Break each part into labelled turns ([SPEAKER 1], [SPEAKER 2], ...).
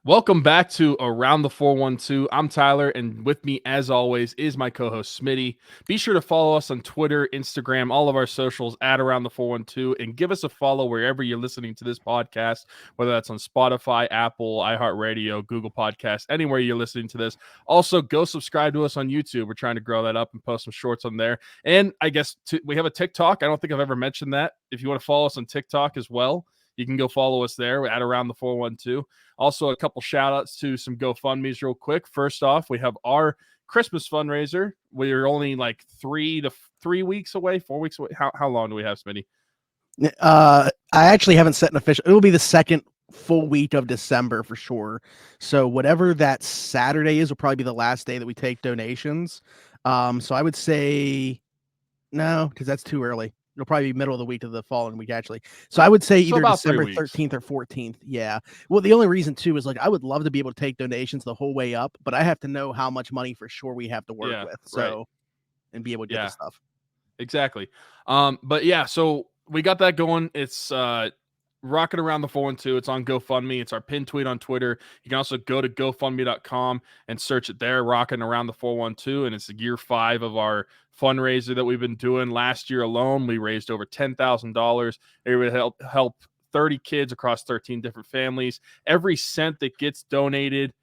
[SPEAKER 1] Welcome back to Around the 412. I'm Tyler, and with me, as always, is my co-host Smitty. Be sure to follow us on Twitter, Instagram, all of our socials at Around the 412, and give us a follow wherever you're listening to this podcast, whether that's on Spotify, Apple, iHeartRadio, Google Podcasts, anywhere you're listening to this. Also, go subscribe to us on YouTube. We're trying to grow that up and post some shorts on there. And I guess we have a TikTok. I don't think I've ever mentioned that. If you want to follow us on TikTok as well, you can go follow us there at Around the 412. Also, a couple shout outs to some GoFundMe's real quick. First off, we have our Christmas fundraiser. We're only like 3 weeks away, 4 weeks away. How long do we have, Smitty?
[SPEAKER 2] I actually haven't set an official. It will be the second full week of December for sure. So whatever that Saturday is will probably be the last day that we take donations. So I would say no, because that's too early. It'll probably be middle of the week of the following week, actually. So I would say either December 13th or 14th. Yeah. Well, the only reason, too, is like I would love to be able to take donations the whole way up, but I have to know how much money for sure we have to work with. So, and be able to get the stuff.
[SPEAKER 1] Exactly. But yeah, so we got that going. It's Rocking Around the 412. It's on GoFundMe. It's our pin tweet on Twitter. You can also go to GoFundMe.com and search it there, Rocking Around the 412. And it's year 5 of our fundraiser that we've been doing. Last year alone, we raised over $10,000. It would help 30 kids across 13 different families. Every cent that gets donated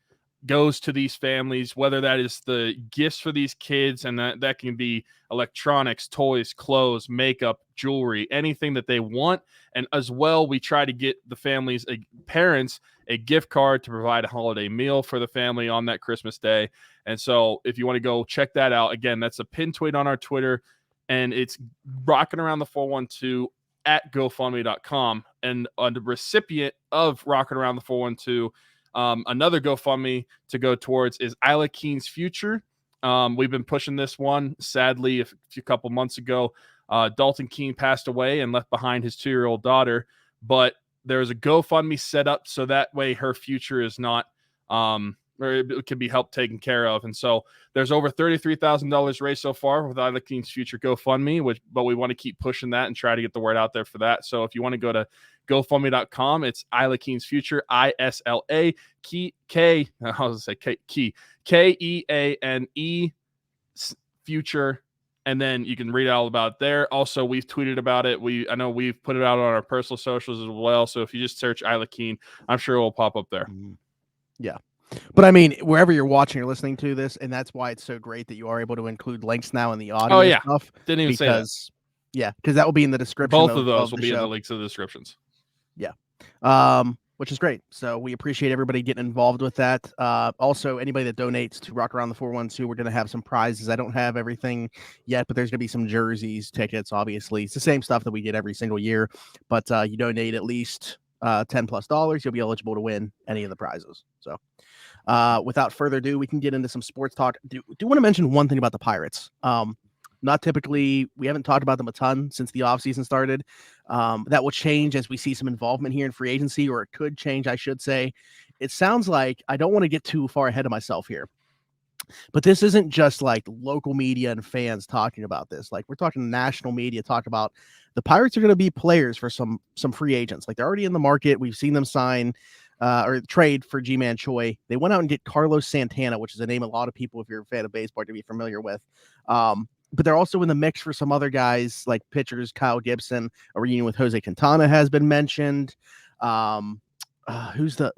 [SPEAKER 1] goes to these families, whether that is the gifts for these kids, and that can be electronics, toys, clothes, makeup, jewelry, anything that they want. And as well, we try to get the families, parents, a gift card to provide a holiday meal for the family on that Christmas day. And so if you want to go check that out, again, that's a pin tweet on our Twitter, and it's Rocking Around the 412 at GoFundMe.com. And the recipient of Rocking Around the 412, another GoFundMe to go towards is Isla Keene's future. We've been pushing this one. Sadly, a couple months ago, Dalton Keene passed away and left behind his 2-year-old daughter. But there's a GoFundMe set up so that way her future is not, or it can be helped taken care of. And so there's over $33,000 raised so far with Isla Keene's future GoFundMe, but we want to keep pushing that and try to get the word out there for that. So if you want to go to GoFundMe.com, it's Isla Keene's future, ISLA K, I was say Key, KEANE future. And then you can read all about it there. Also, we've tweeted about it. I know we've put it out on our personal socials as well. So if you just search Isla Keene, I'm sure it will pop up there.
[SPEAKER 2] Yeah. But I mean, wherever you're watching or listening to this, and that's why it's so great that you are able to include links now in the audio.
[SPEAKER 1] Oh, yeah.
[SPEAKER 2] Stuff.
[SPEAKER 1] Didn't even say that.
[SPEAKER 2] Yeah, because that will be in the description.
[SPEAKER 1] Both of those will be in the links of the descriptions.
[SPEAKER 2] Yeah. Which is great. So we appreciate everybody getting involved with that. Also, anybody that donates to Rock Around the 412, we're going to have some prizes. I don't have everything yet, but there's going to be some jerseys, tickets, obviously. It's the same stuff that we get every single year, but you donate at least $10+, you'll be eligible to win any of the prizes. So without further ado, we can get into some sports talk. Do want to mention one thing about the Pirates. Not typically, we haven't talked about them a ton since the offseason started. That will change as we see some involvement here in free agency, or it could change, I should say. It sounds like, I don't want to get too far ahead of myself here, but this isn't just like local media and fans talking about this. Like, we're talking national media talk about the Pirates are going to be players for some free agents. Like, they're already in the market. We've seen them sign or trade for G-Man Choi. They went out and get Carlos Santana, which is a name a lot of people, if you're a fan of baseball, to be familiar with. But they're also in the mix for some other guys like pitchers, Kyle Gibson. A reunion with Jose Quintana has been mentioned. Who's the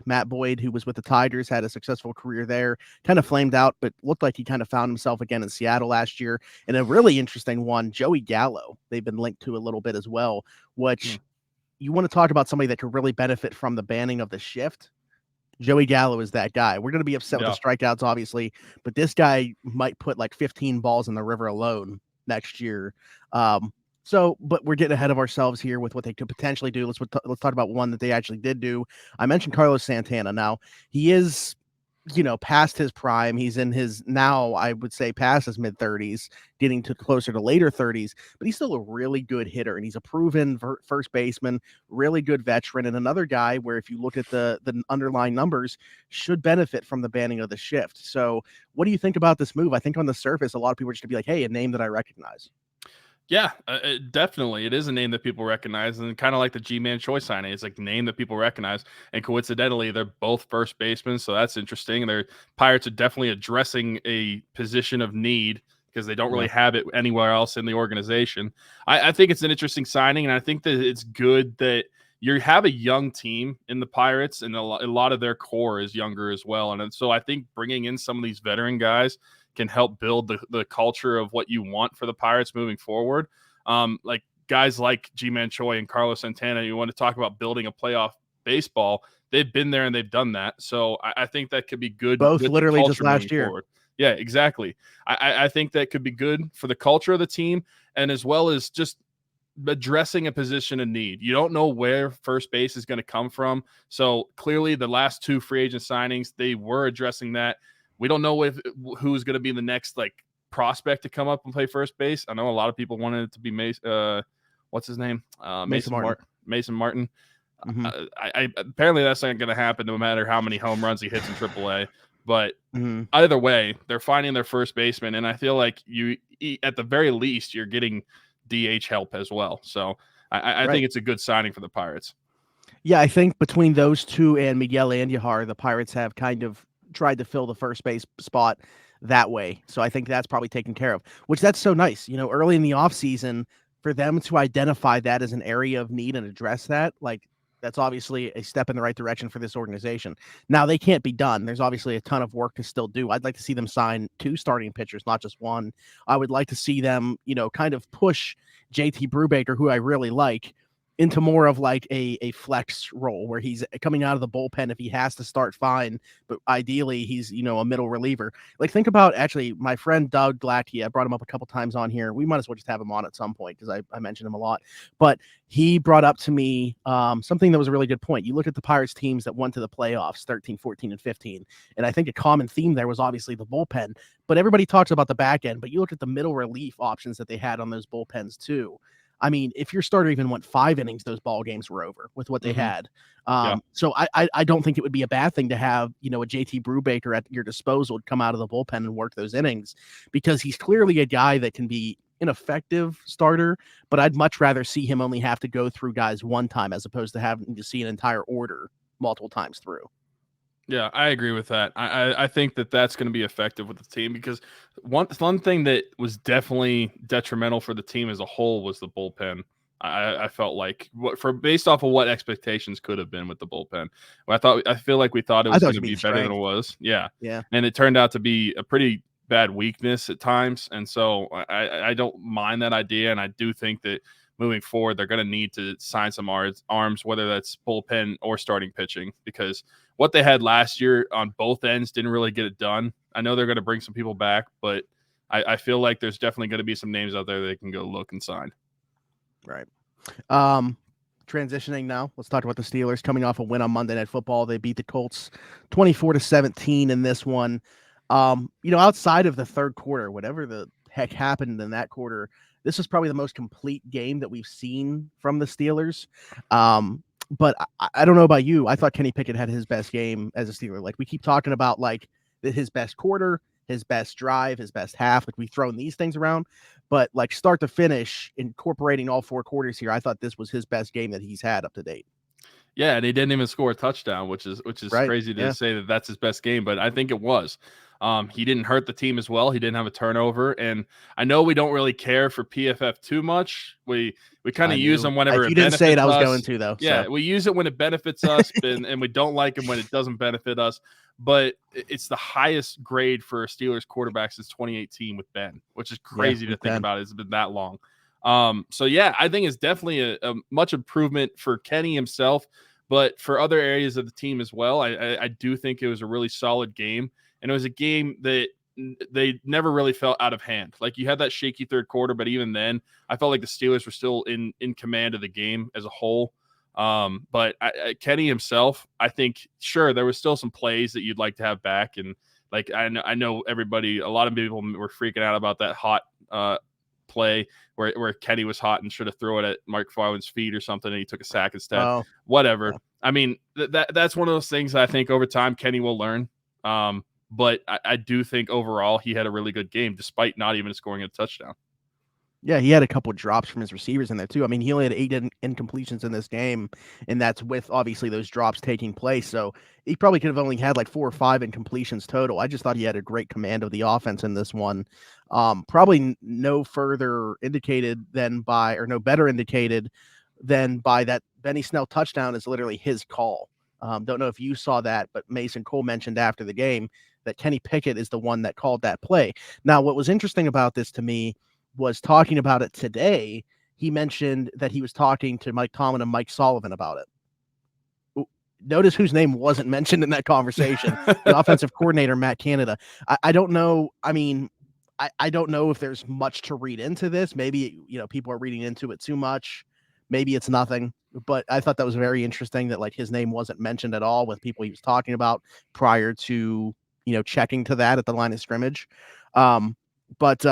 [SPEAKER 2] Matt Boyd, who was with the Tigers, had a successful career there, kind of flamed out, but looked like he kind of found himself again in Seattle last year. And a really interesting one, Joey Gallo, they've been linked to a little bit as well, which you want to talk about somebody that could really benefit from the banning of the shift. Joey Gallo is that guy. We're going to be upset with the strikeouts, obviously, but this guy might put like 15 balls in the river alone next year. But we're getting ahead of ourselves here with what they could potentially do. Let's talk about one that they actually did do. I mentioned Carlos Santana. Now, he is, past his prime. He's in his, now I would say past his mid-30s, getting to closer to later 30s, but he's still a really good hitter, and he's a proven first baseman, really good veteran, and another guy where if you look at the underlying numbers, should benefit from the banning of the shift. So what do you think about this move? I think on the surface, a lot of people are just going to be like, hey, a name that I recognize.
[SPEAKER 1] Yeah, definitely. It is a name that people recognize, and kind of like the G-Man Choi signing. It's like a name that people recognize, and coincidentally, they're both first basemen, so that's interesting. Their Pirates are definitely addressing a position of need because they don't really
[SPEAKER 2] Yeah.
[SPEAKER 1] have it anywhere else in the organization. I think it's an interesting signing, and I think that it's good that you have a young team in the Pirates, and a lot of their core is younger as well. And so I think bringing in some of these veteran guys can help build the culture of what you want for the Pirates moving forward. Like guys like G-Man Choi and Carlos Santana, you want to talk about building a playoff baseball. They've been there and they've done that. So I think that could be good
[SPEAKER 2] Both
[SPEAKER 1] with the
[SPEAKER 2] literally just
[SPEAKER 1] culture moving
[SPEAKER 2] last year.
[SPEAKER 1] forward. Yeah, exactly. I think that could be good for the culture of the team, and as well as just addressing a position of need. You don't know where first base is going to come from. So clearly the last two free agent signings, they were addressing that. We don't know who's going to be the next like prospect to come up and play first base. I know a lot of people wanted it to be what's his name?
[SPEAKER 2] Mason Martin.
[SPEAKER 1] Mason Martin.
[SPEAKER 2] Mm-hmm.
[SPEAKER 1] Apparently that's not going to happen no matter how many home runs he hits in AAA. But
[SPEAKER 2] Mm-hmm.
[SPEAKER 1] either way, they're finding their first baseman, and I feel like at the very least, you're getting DH help as well. So I think it's a good signing for the Pirates.
[SPEAKER 2] Yeah, I think between those two and Miguel Andujar, the Pirates have kind of tried to fill the first base spot that way. So I think that's probably taken care of, which that's so nice. Early in the offseason, for them to identify that as an area of need and address that, like that's obviously a step in the right direction for this organization. Now they can't be done. There's obviously a ton of work to still do. I'd like to see them sign 2 starting pitchers, not just one. I would like to see them, kind of push JT Brubaker, who I really like, into more of like a flex role where he's coming out of the bullpen if he has to start, fine, but ideally he's a middle reliever. Like think about actually my friend Doug Glacky. I brought him up a couple times on here. We might as well just have him on at some point because I mentioned him a lot. But he brought up to me something that was a really good point. You look at the Pirates teams that went to the playoffs 13, 14, and 15, and I think a common theme there was obviously the bullpen, but everybody talks about the back end, but you look at the middle relief options that they had on those bullpens too. I mean, if your starter even went 5 innings, those ball games were over with what they had. So I don't think it would be a bad thing to have, a JT Brubaker at your disposal to come out of the bullpen and work those innings, because he's clearly a guy that can be an effective starter, but I'd much rather see him only have to go through guys one time as opposed to having to see an entire order multiple times through.
[SPEAKER 1] Yeah, I agree with that. I think that's going to be effective with the team, because one thing that was definitely detrimental for the team as a whole was the bullpen. I felt like based off of what expectations could have been with the bullpen. I feel like we thought it was going to be better than it was. Yeah. And it turned out to be a pretty bad weakness at times. And so I don't mind that idea. And I do think that moving forward, they're going to need to sign some arms, whether that's bullpen or starting pitching, because what they had last year on both ends didn't really get it done. I know they're going to bring some people back, but I feel like there's definitely going to be some names out there they can go look and sign.
[SPEAKER 2] Right. Transitioning now, let's talk about the Steelers coming off a win on Monday Night Football. They beat the Colts 24-17 in this one. Outside of the third quarter, whatever the heck happened in that quarter, this was probably the most complete game that we've seen from the Steelers. But I don't know about you. I thought Kenny Pickett had his best game as a Steeler. Like we keep talking about like his best quarter, his best drive, his best half. Like we've thrown these things around, but like start to finish, incorporating all 4 quarters here, I thought this was his best game that he's had up to date.
[SPEAKER 1] Yeah, and he didn't even score a touchdown, which is
[SPEAKER 2] right.
[SPEAKER 1] crazy to say that that's his best game, but I think it was. He didn't hurt the team as well. He didn't have a turnover, and I know we don't really care for PFF too much. We kind of use them whenever
[SPEAKER 2] if you didn't say it, I was going to though.
[SPEAKER 1] Yeah,
[SPEAKER 2] so.
[SPEAKER 1] We use it when it benefits us, and we don't like it when it doesn't benefit us. But it's the highest grade for a Steelers quarterback since 2018 with Ben, which is crazy to think about. It's been that long. So yeah, I think it's definitely a much improvement for Kenny himself, but for other areas of the team as well. I do think it was a really solid game, and it was a game that they never really felt out of hand. Like you had that shaky third quarter, but even then, I felt like the Steelers were still in command of the game as a whole. But Kenny himself, I think, sure, there was still some plays that you'd like to have back, and like I know everybody, a lot of people were freaking out about that hot play where Kenny was hot and should have thrown it at McFarland's feet or something, and he took a sack instead. Whatever. Yeah. I mean, that's one of those things that I think over time Kenny will learn. But I do think overall he had a really good game despite not even scoring a touchdown.
[SPEAKER 2] Yeah, he had a couple of drops from his receivers in there too. I mean, he only had 8 incompletions in this game, and that's with obviously those drops taking place. So he probably could have only had like 4 or 5 incompletions total. I just thought he had a great command of the offense in this one. Probably no further indicated than by, or no better indicated than by that Benny Snell touchdown is literally his call. Don't know if you saw that, but Mason Cole mentioned after the game that Kenny Pickett is the one that called that play. Now, what was interesting about this to me was talking about it today. He mentioned that he was talking to Mike Tomlin and Mike Sullivan about it. Notice whose name wasn't mentioned in that conversation. The offensive coordinator, Matt Canada. I don't know. I mean, I don't know if there's much to read into this. Maybe, people are reading into it too much. Maybe it's nothing. But I thought that was very interesting that like his name wasn't mentioned at all with people he was talking about prior to, checking to that at the line of scrimmage. But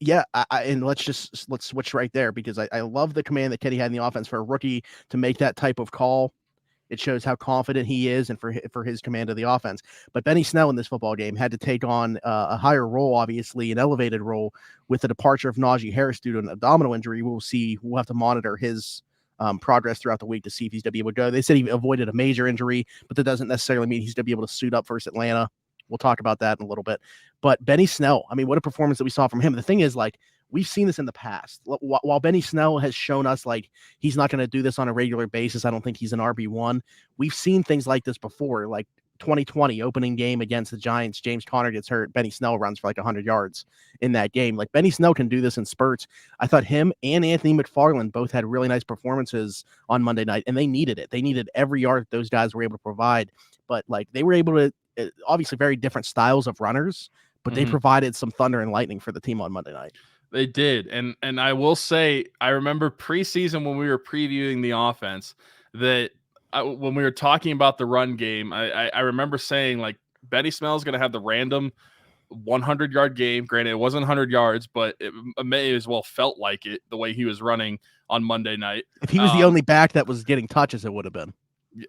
[SPEAKER 2] yeah, and let's switch right there because I love the command that Kenny had in the offense for a rookie to make that type of call. It shows how confident he is and for his command of the offense. But Benny Snell in this football game had to take on a higher role, obviously, an elevated role with the departure of Najee Harris due to an abdominal injury. We'll have to monitor his progress throughout the week to see if he's going to be able to go. They said he avoided a major injury, but that doesn't necessarily mean he's going to be able to suit up versus Atlanta. We'll talk about that in a little bit. But Benny Snell, I mean, what a performance that we saw from him. The thing is, like, we've seen this in the past. While Benny Snell has shown us, like, he's not going to do this on a regular basis, I don't think he's an RB1. We've seen things like this before, like 2020 opening game against the Giants. James Conner gets hurt. Benny Snell runs for like 100 yards in that game. Like, Benny Snell can do this in spurts. I thought him and Anthony McFarland both had really nice performances on Monday night, and they needed it. They needed every yard that those guys were able to provide. But, like, they were able to, obviously very different styles of runners, but they provided some thunder and lightning for the team on Monday night.
[SPEAKER 1] They did. And I will say, I remember preseason when we were previewing the offense that when we were talking about the run game, I remember saying, like, Benny Snell is going to have the random 100-yard game. Granted, it wasn't 100 yards, but it may as well felt like it the way he was running on Monday night.
[SPEAKER 2] If he was the only back that was getting touches, it would have been.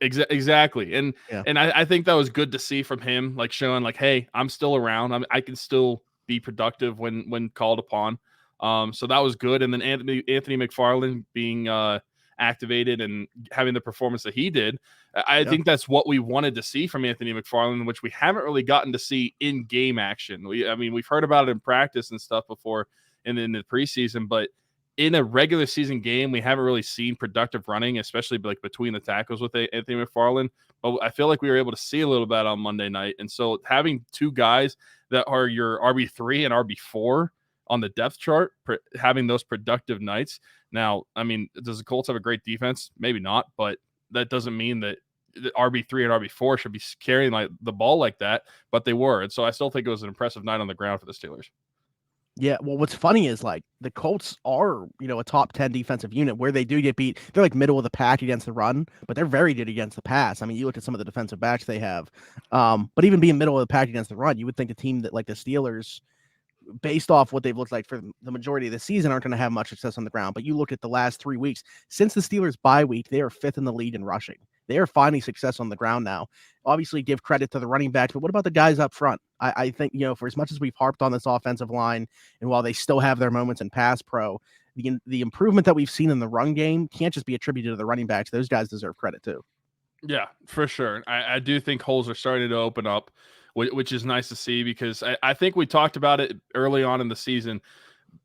[SPEAKER 1] Exactly. And I think that was good to see from him, like showing like, hey, I'm still around. I can still be productive when called upon. So that was good. And then Anthony McFarland being activated and having the performance that he did, I think that's what we wanted to see from Anthony McFarland, which we haven't really gotten to see in game action. We've heard about it in practice and stuff before in the preseason, but in a regular season game, we haven't really seen productive running, especially like between the tackles with Anthony McFarland. But I feel like we were able to see a little bit on Monday night. And so having two guys that are your RB3 and RB4 on the depth chart, having those productive nights. Now, I mean, does the Colts have a great defense? Maybe not, but that doesn't mean that the RB3 and RB4 should be carrying like the ball like that, but they were. And so I still think it was an impressive night on the ground for the Steelers.
[SPEAKER 2] Yeah, well, what's funny is like the Colts are, a top 10 defensive unit where they do get beat. They're like middle of the pack against the run, but they're very good against the pass. I mean, you look at some of the defensive backs they have, but even being middle of the pack against the run, you would think a team that like the Steelers, based off what they've looked like for the majority of the season, aren't going to have much success on the ground. But you look at the last 3 weeks since the Steelers bye week, they are 5th in the league in rushing. They are finding success on the ground now. Obviously, give credit to the running backs, but what about the guys up front? I think, for as much as we've harped on this offensive line, and while they still have their moments in pass pro, the improvement that we've seen in the run game can't just be attributed to the running backs. Those guys deserve credit too.
[SPEAKER 1] Yeah, for sure. I do think holes are starting to open up, which is nice to see because I think we talked about it early on in the season.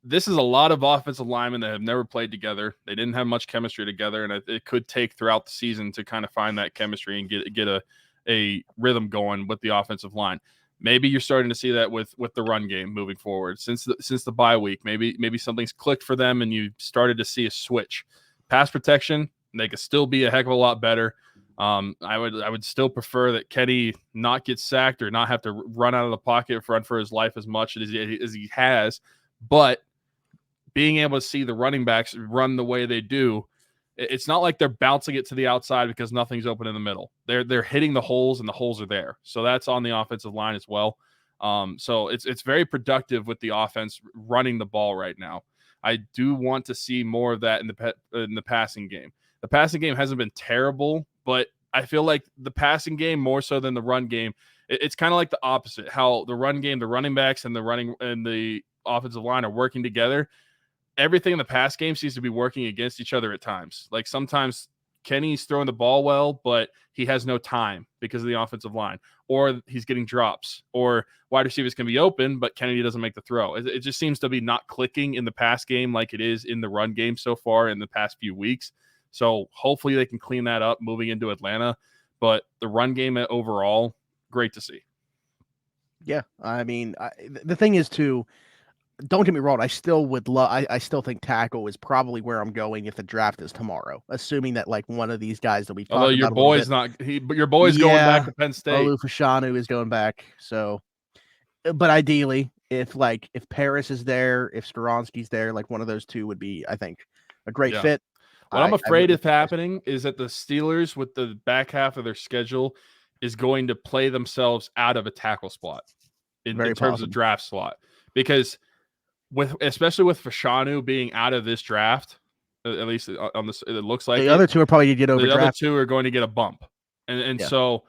[SPEAKER 1] This is a lot of offensive linemen that have never played together. They didn't have much chemistry together, and it could take throughout the season to kind of find that chemistry and get a rhythm going with the offensive line. Maybe you're starting to see that with the run game moving forward since the bye week. Maybe something's clicked for them, and you started to see a switch. Pass protection, they could still be a heck of a lot better. I would still prefer that Kenny not get sacked or not have to run out of the pocket, run for his life as much as he has. But being able to see the running backs run the way they do, it's not like they're bouncing it to the outside because nothing's open in the middle. They're hitting the holes and the holes are there. So that's on the offensive line as well. So it's very productive with the offense running the ball right now. I do want to see more of that in the passing game. The passing game hasn't been terrible, but I feel like the passing game more so than the run game. It's kind of like the opposite. How the run game, the running backs and the offensive line are working together. everything in the pass game seems to be working against each other at times. Like sometimes Kenny's throwing the ball well, but he has no time because of the offensive line, or he's getting drops, or wide receivers can be open, but Kennedy doesn't make the throw. It just seems to be not clicking in the pass game like it is in the run game so far in the past few weeks. So hopefully they can clean that up moving into Atlanta. But the run game overall, great to see.
[SPEAKER 2] Yeah, I mean, the thing is too. Don't get me wrong. I still would love. I still think tackle is probably where I'm going if the draft is tomorrow, assuming that like one of these guys that we've talked
[SPEAKER 1] Although your
[SPEAKER 2] about a little
[SPEAKER 1] boy's
[SPEAKER 2] bit.
[SPEAKER 1] but your boy's going back to Penn State.
[SPEAKER 2] Olu Fashanu is going back. So, but ideally, if Paris is there, if Skoronski's there, like one of those two would be, I think, a great fit.
[SPEAKER 1] What I'm afraid of happening is that the Steelers, with the back half of their schedule, is going to play themselves out of a tackle spot in terms of draft slot, because especially with Fashanu being out of this draft, at least on this, it looks like
[SPEAKER 2] the other two are probably going to get overdrafted.
[SPEAKER 1] The other two are going to get a bump, and so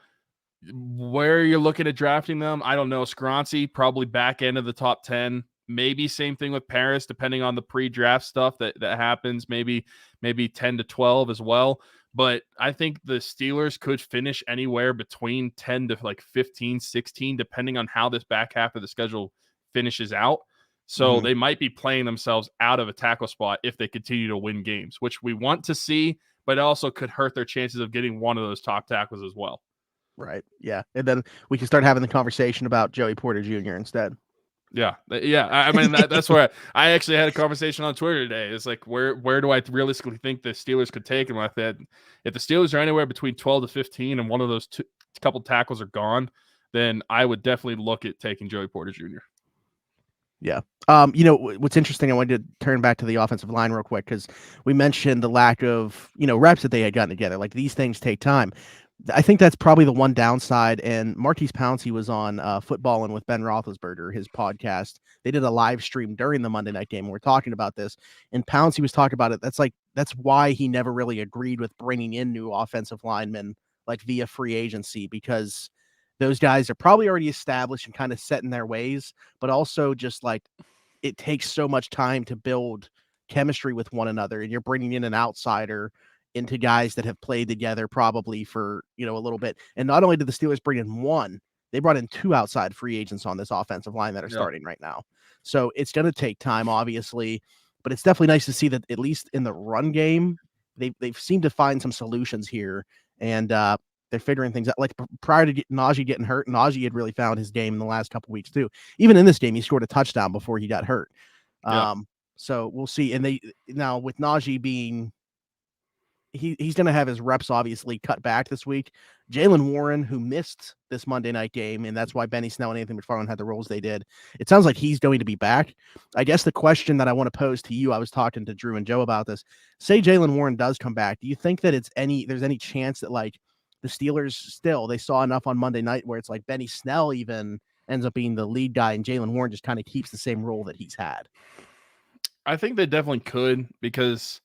[SPEAKER 1] where you're looking at drafting them, I don't know. Skoronski probably back end of the top 10. Maybe same thing with Paris, depending on the pre-draft stuff that happens. Maybe 10 to 12 as well. But I think the Steelers could finish anywhere between 10 to like 15, 16, depending on how this back half of the schedule finishes out. So they might be playing themselves out of a tackle spot if they continue to win games, which we want to see, but it also could hurt their chances of getting one of those top tackles as well.
[SPEAKER 2] Right. Yeah. And then we can start having the conversation about Joey Porter Jr. instead.
[SPEAKER 1] Yeah. I mean, that's where I actually had a conversation on Twitter today. It's like, where do I realistically think the Steelers could take him? I said, if the Steelers are anywhere between 12 to 15 and one of those couple tackles are gone, then I would definitely look at taking Joey Porter Jr.
[SPEAKER 2] Yeah. What's interesting, I wanted to turn back to the offensive line real quick because we mentioned the lack of, reps that they had gotten together. Like these things take time. I think that's probably the one downside. And Marquise Pouncey was on Footballin' with Ben Roethlisberger, his podcast. They did a live stream during the Monday night game. And we're talking about this, and Pouncey was talking about it. That's why he never really agreed with bringing in new offensive linemen like via free agency, because those guys are probably already established and kind of set in their ways, but also just like it takes so much time to build chemistry with one another, and you're bringing in an outsider into guys that have played together probably for, a little bit. And not only did the Steelers bring in one, they brought in two outside free agents on this offensive line that are starting right now. So it's going to take time, obviously, but it's definitely nice to see that at least in the run game, they've seemed to find some solutions here. And, they're figuring things out. Like prior to Najee getting hurt, Najee had really found his game in the last couple of weeks too. Even in this game, he scored a touchdown before he got hurt. So we'll see. And now with Najee being, he's going to have his reps obviously cut back this week. Jaylen Warren, who missed this Monday night game, and that's why Benny Snell and Anthony McFarland had the roles they did. It sounds like he's going to be back. I guess the question that I want to pose to you, I was talking to Drew and Joe about this. Say Jaylen Warren does come back. Do you think that there's any chance that like the Steelers they saw enough on Monday night where it's like Benny Snell even ends up being the lead guy and Jaylen Warren just kind of keeps the same role that he's had?
[SPEAKER 1] I think they definitely could, because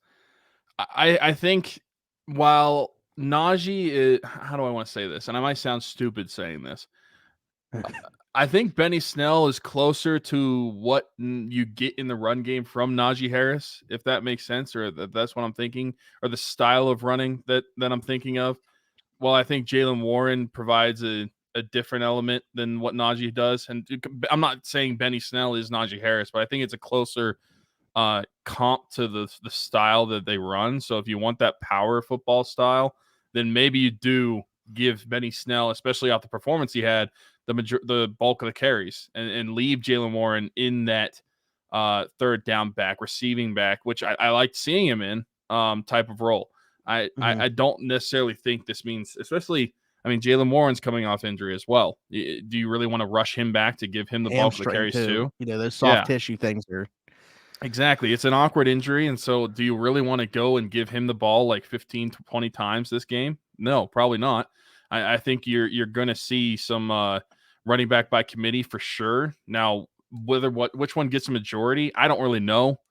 [SPEAKER 1] I think while Najee is, how do I want to say this? And I might sound stupid saying this. I think Benny Snell is closer to what you get in the run game from Najee Harris, if that makes sense, or that's what I'm thinking, or the style of running that I'm thinking of. Well, I think Jaylen Warren provides a different element than what Najee does. And I'm not saying Benny Snell is Najee Harris, but I think it's a closer comp to the style that they run. So if you want that power football style, then maybe you do give Benny Snell, especially off the performance he had, the bulk of the carries, and leave Jaylen Warren in that third down back, receiving back, which I liked seeing him in type of role. I don't necessarily think this means, especially, I mean, Jaylen Warren's coming off injury as well. Do you really want to rush him back to give him the bulk of the carries too?
[SPEAKER 2] Those soft tissue things are.
[SPEAKER 1] Exactly. It's an awkward injury. And so do you really want to go and give him the ball like 15 to 20 times this game? No, probably not. I think you're going to see some running back by committee for sure. Now, which one gets a majority, I don't really know.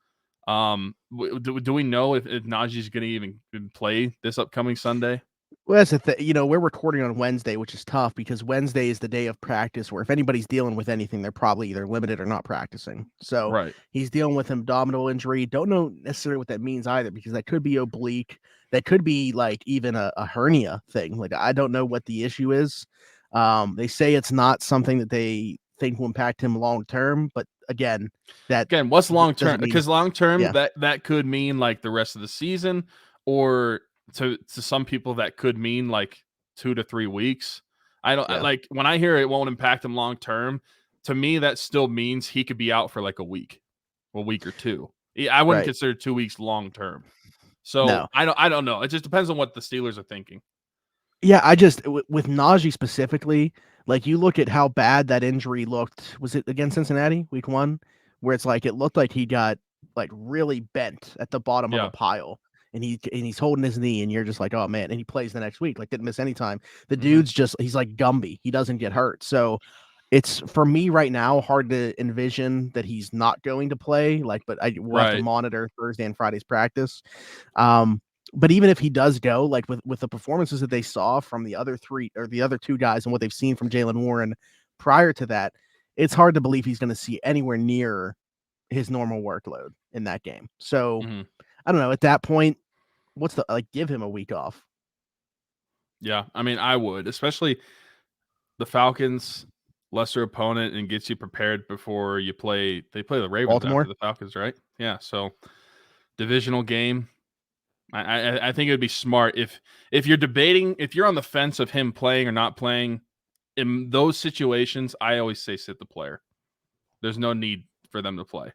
[SPEAKER 1] Do we know if Najee's going to even play this upcoming Sunday?
[SPEAKER 2] Well, that's the thing. We're recording on Wednesday, which is tough because Wednesday is the day of practice where if anybody's dealing with anything, they're probably either limited or not practicing. So
[SPEAKER 1] Right.
[SPEAKER 2] he's dealing with abdominal injury. Don't know necessarily what that means either because that could be oblique. That could be like even a hernia thing. Like I don't know what the issue is. They say it's not something that they think will impact him long term, but again, that
[SPEAKER 1] What's long term?
[SPEAKER 2] doesn't mean
[SPEAKER 1] Because long term,
[SPEAKER 2] yeah,
[SPEAKER 1] that could mean like the rest of the season, or to some people that could mean like 2 to 3 weeks.
[SPEAKER 2] yeah,
[SPEAKER 1] Like when I hear it won't impact him long term. To me, that still means he could be out for like a week or two. I wouldn't
[SPEAKER 2] right.
[SPEAKER 1] consider 2 weeks long term. So
[SPEAKER 2] No.
[SPEAKER 1] I don't know. It just depends on what the Steelers are thinking.
[SPEAKER 2] Yeah, I just with Najee specifically, like you look at how bad that injury looked. Was it against Cincinnati week 1 where it's like it looked like he got like really bent at the bottom of a
[SPEAKER 1] Yeah.
[SPEAKER 2] pile and he's holding his knee and you're just like, "Oh man." And he plays the next week, like didn't miss any time. The
[SPEAKER 1] Mhm.
[SPEAKER 2] dude's just he's like Gumby. He doesn't get hurt. So it's for me right now hard to envision that he's not going to play like we'll have to
[SPEAKER 1] Right.
[SPEAKER 2] monitor Thursday and Friday's practice. Um but even if he does go, like with the performances that they saw from the other three or the other two guys and what they've seen from Jalen Warren prior to that, it's hard to believe he's going to see anywhere near his normal workload in that game. So
[SPEAKER 1] Mhm.
[SPEAKER 2] I don't know. At that point, what's the like? Give him a week off.
[SPEAKER 1] Yeah. I mean, I would, especially the Falcons, lesser opponent, and gets you prepared before you play. They play the Ravens after
[SPEAKER 2] Baltimore.
[SPEAKER 1] the Falcons, right? Yeah. So divisional game. I think it would be smart if you're debating, if you're on the fence of him playing or not playing in those situations. I always say sit the player. There's no need for them to play.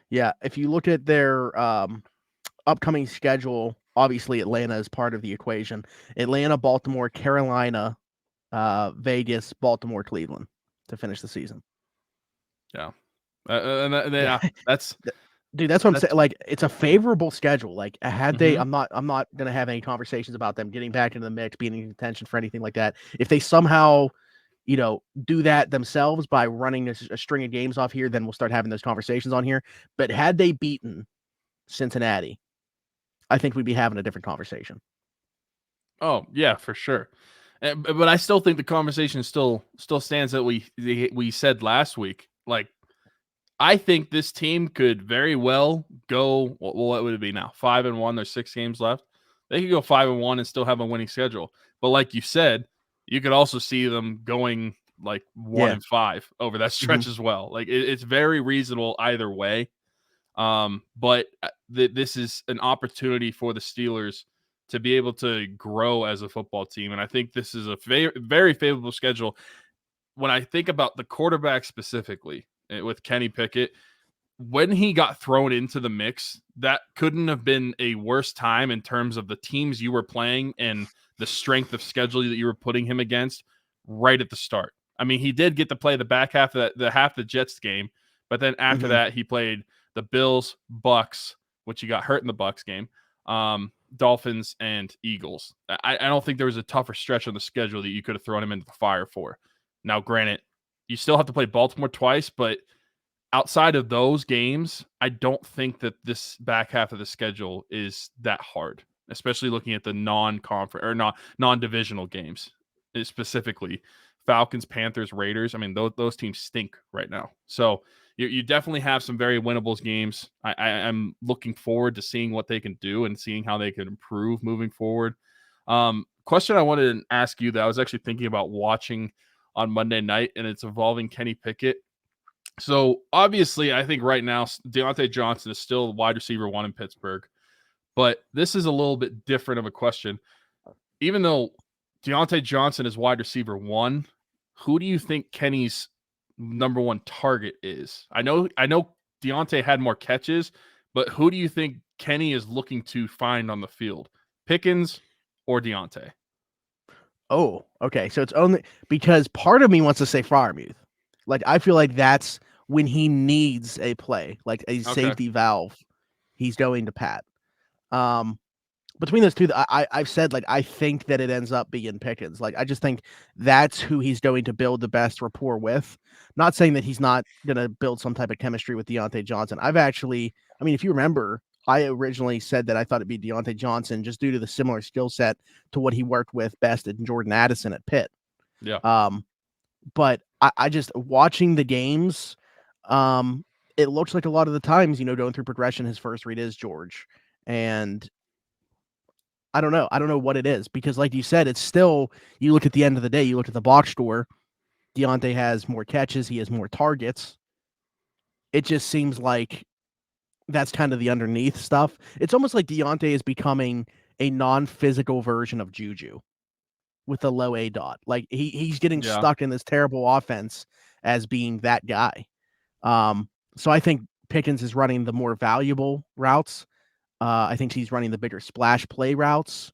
[SPEAKER 2] Yeah. If you look at their upcoming schedule, obviously Atlanta is part of the equation. Atlanta, Baltimore, Carolina, Vegas, Baltimore, Cleveland to finish the season.
[SPEAKER 1] Yeah.
[SPEAKER 2] Yeah.
[SPEAKER 1] Yeah. That's
[SPEAKER 2] Dude, that's what I'm
[SPEAKER 1] that's
[SPEAKER 2] saying. Like, it's a favorable schedule. Like, had they,
[SPEAKER 1] mhm.
[SPEAKER 2] I'm not gonna have any conversations about them getting back into the mix, being in contention for anything like that. If they somehow, do that themselves by running a string of games off here, then we'll start having those conversations on here. But had they beaten Cincinnati, I think we'd be having a different conversation.
[SPEAKER 1] Oh yeah, for sure. But I still think the conversation still stands that we said last week. Like I think this team could very well go. Well, what would it be now? 5-1. There's 6 games left. They could go 5-1 and still have a winning schedule. But like you said, you could also see them going like one
[SPEAKER 2] Yeah.
[SPEAKER 1] and five over that
[SPEAKER 2] hmm
[SPEAKER 1] stretch as well. Like it's very reasonable either way. But this is an opportunity for the Steelers to be able to grow as a football team, and I think this is a very favorable schedule. When I think about the quarterback specifically with Kenny Pickett, when he got thrown into the mix, that couldn't have been a worse time in terms of the teams you were playing and the strength of schedule that you were putting him against right at the start. I mean, he did get to play the back half of the Jets game, but then after
[SPEAKER 2] hmm
[SPEAKER 1] that, he played the Bills, Bucks, which he got hurt in the Bucks game, Dolphins, and Eagles. I don't think there was a tougher stretch on the schedule that you could have thrown him into the fire for. Now, granted, you still have to play Baltimore twice, but outside of those games, I don't think that this back half of the schedule is that hard, especially looking at the non-conference or non-divisional games, specifically Falcons, Panthers, Raiders. I mean, those teams stink right now. So you definitely have some very winnable games. I'm looking forward to seeing what they can do and seeing how they can improve moving forward. Question I wanted to ask you that I was actually thinking about watching on Monday night, and it's involving Kenny Pickett. So obviously, I think right now Deontay Johnson is still wide receiver 1 in Pittsburgh, but this is a little bit different of a question. Even though Deontay Johnson is wide receiver 1, who do you think Kenny's number 1 target is? I know Deontay had more catches, but who do you think Kenny is looking to find on the field? Pickens or Deontay?
[SPEAKER 2] Oh, okay. So it's only because part of me wants to say Freiermuth. Like I feel like that's when he needs a play, like a
[SPEAKER 1] Okay.
[SPEAKER 2] safety valve, he's going to Pat. Um, between those two, I've said like I think that it ends up being Pickens. Like I just think that's who he's going to build the best rapport with. Not saying that he's not going to build some type of chemistry with Deontay Johnson. I mean, if you remember I originally said that I thought it'd be Deontay Johnson just due to the similar skill set to what he worked with best in Jordan Addison at Pitt.
[SPEAKER 1] Yeah.
[SPEAKER 2] But I just watching the games, it looks like a lot of the times, going through progression, his first read is George. And I don't know. I don't know what it is because, like you said, it's still, you look at the end of the day, you look at the box score, Deontay has more catches, he has more targets. It just seems like that's kind of the underneath stuff. It's almost like Deontay is becoming a non-physical version of Juju with a low A dot. Like he's getting stuck in this terrible offense as being that guy. So I think Pickens is running the more valuable routes. I think he's running the bigger splash play routes.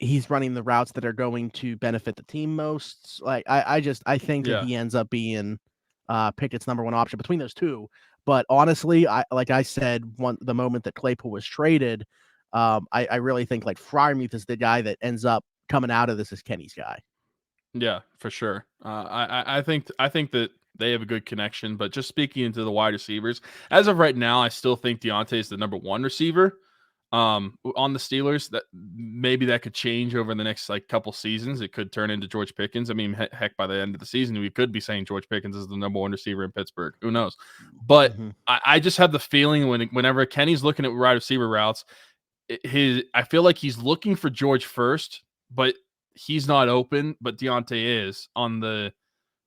[SPEAKER 2] He's running the routes that are going to benefit the team most. Like I think that he ends up being Pickett's number one option between those two. But honestly, like I said, the moment that Claypool was traded, I really think like Freiermuth is the guy that ends up coming out of this as Kenny's guy.
[SPEAKER 1] Yeah, for sure. I think that they have a good connection. But just speaking into the wide receivers, as of right now, I still think Deontay is the number one receiver on the Steelers. That maybe that could change over the next couple seasons. It could turn into George Pickens. I mean, heck, by the end of the season, we could be saying George Pickens is the number one receiver in Pittsburgh. Who knows? But I just have the feeling whenever Kenny's looking at wide receiver routes, I feel like he's looking for George first, but he's not open. But Deontay is on the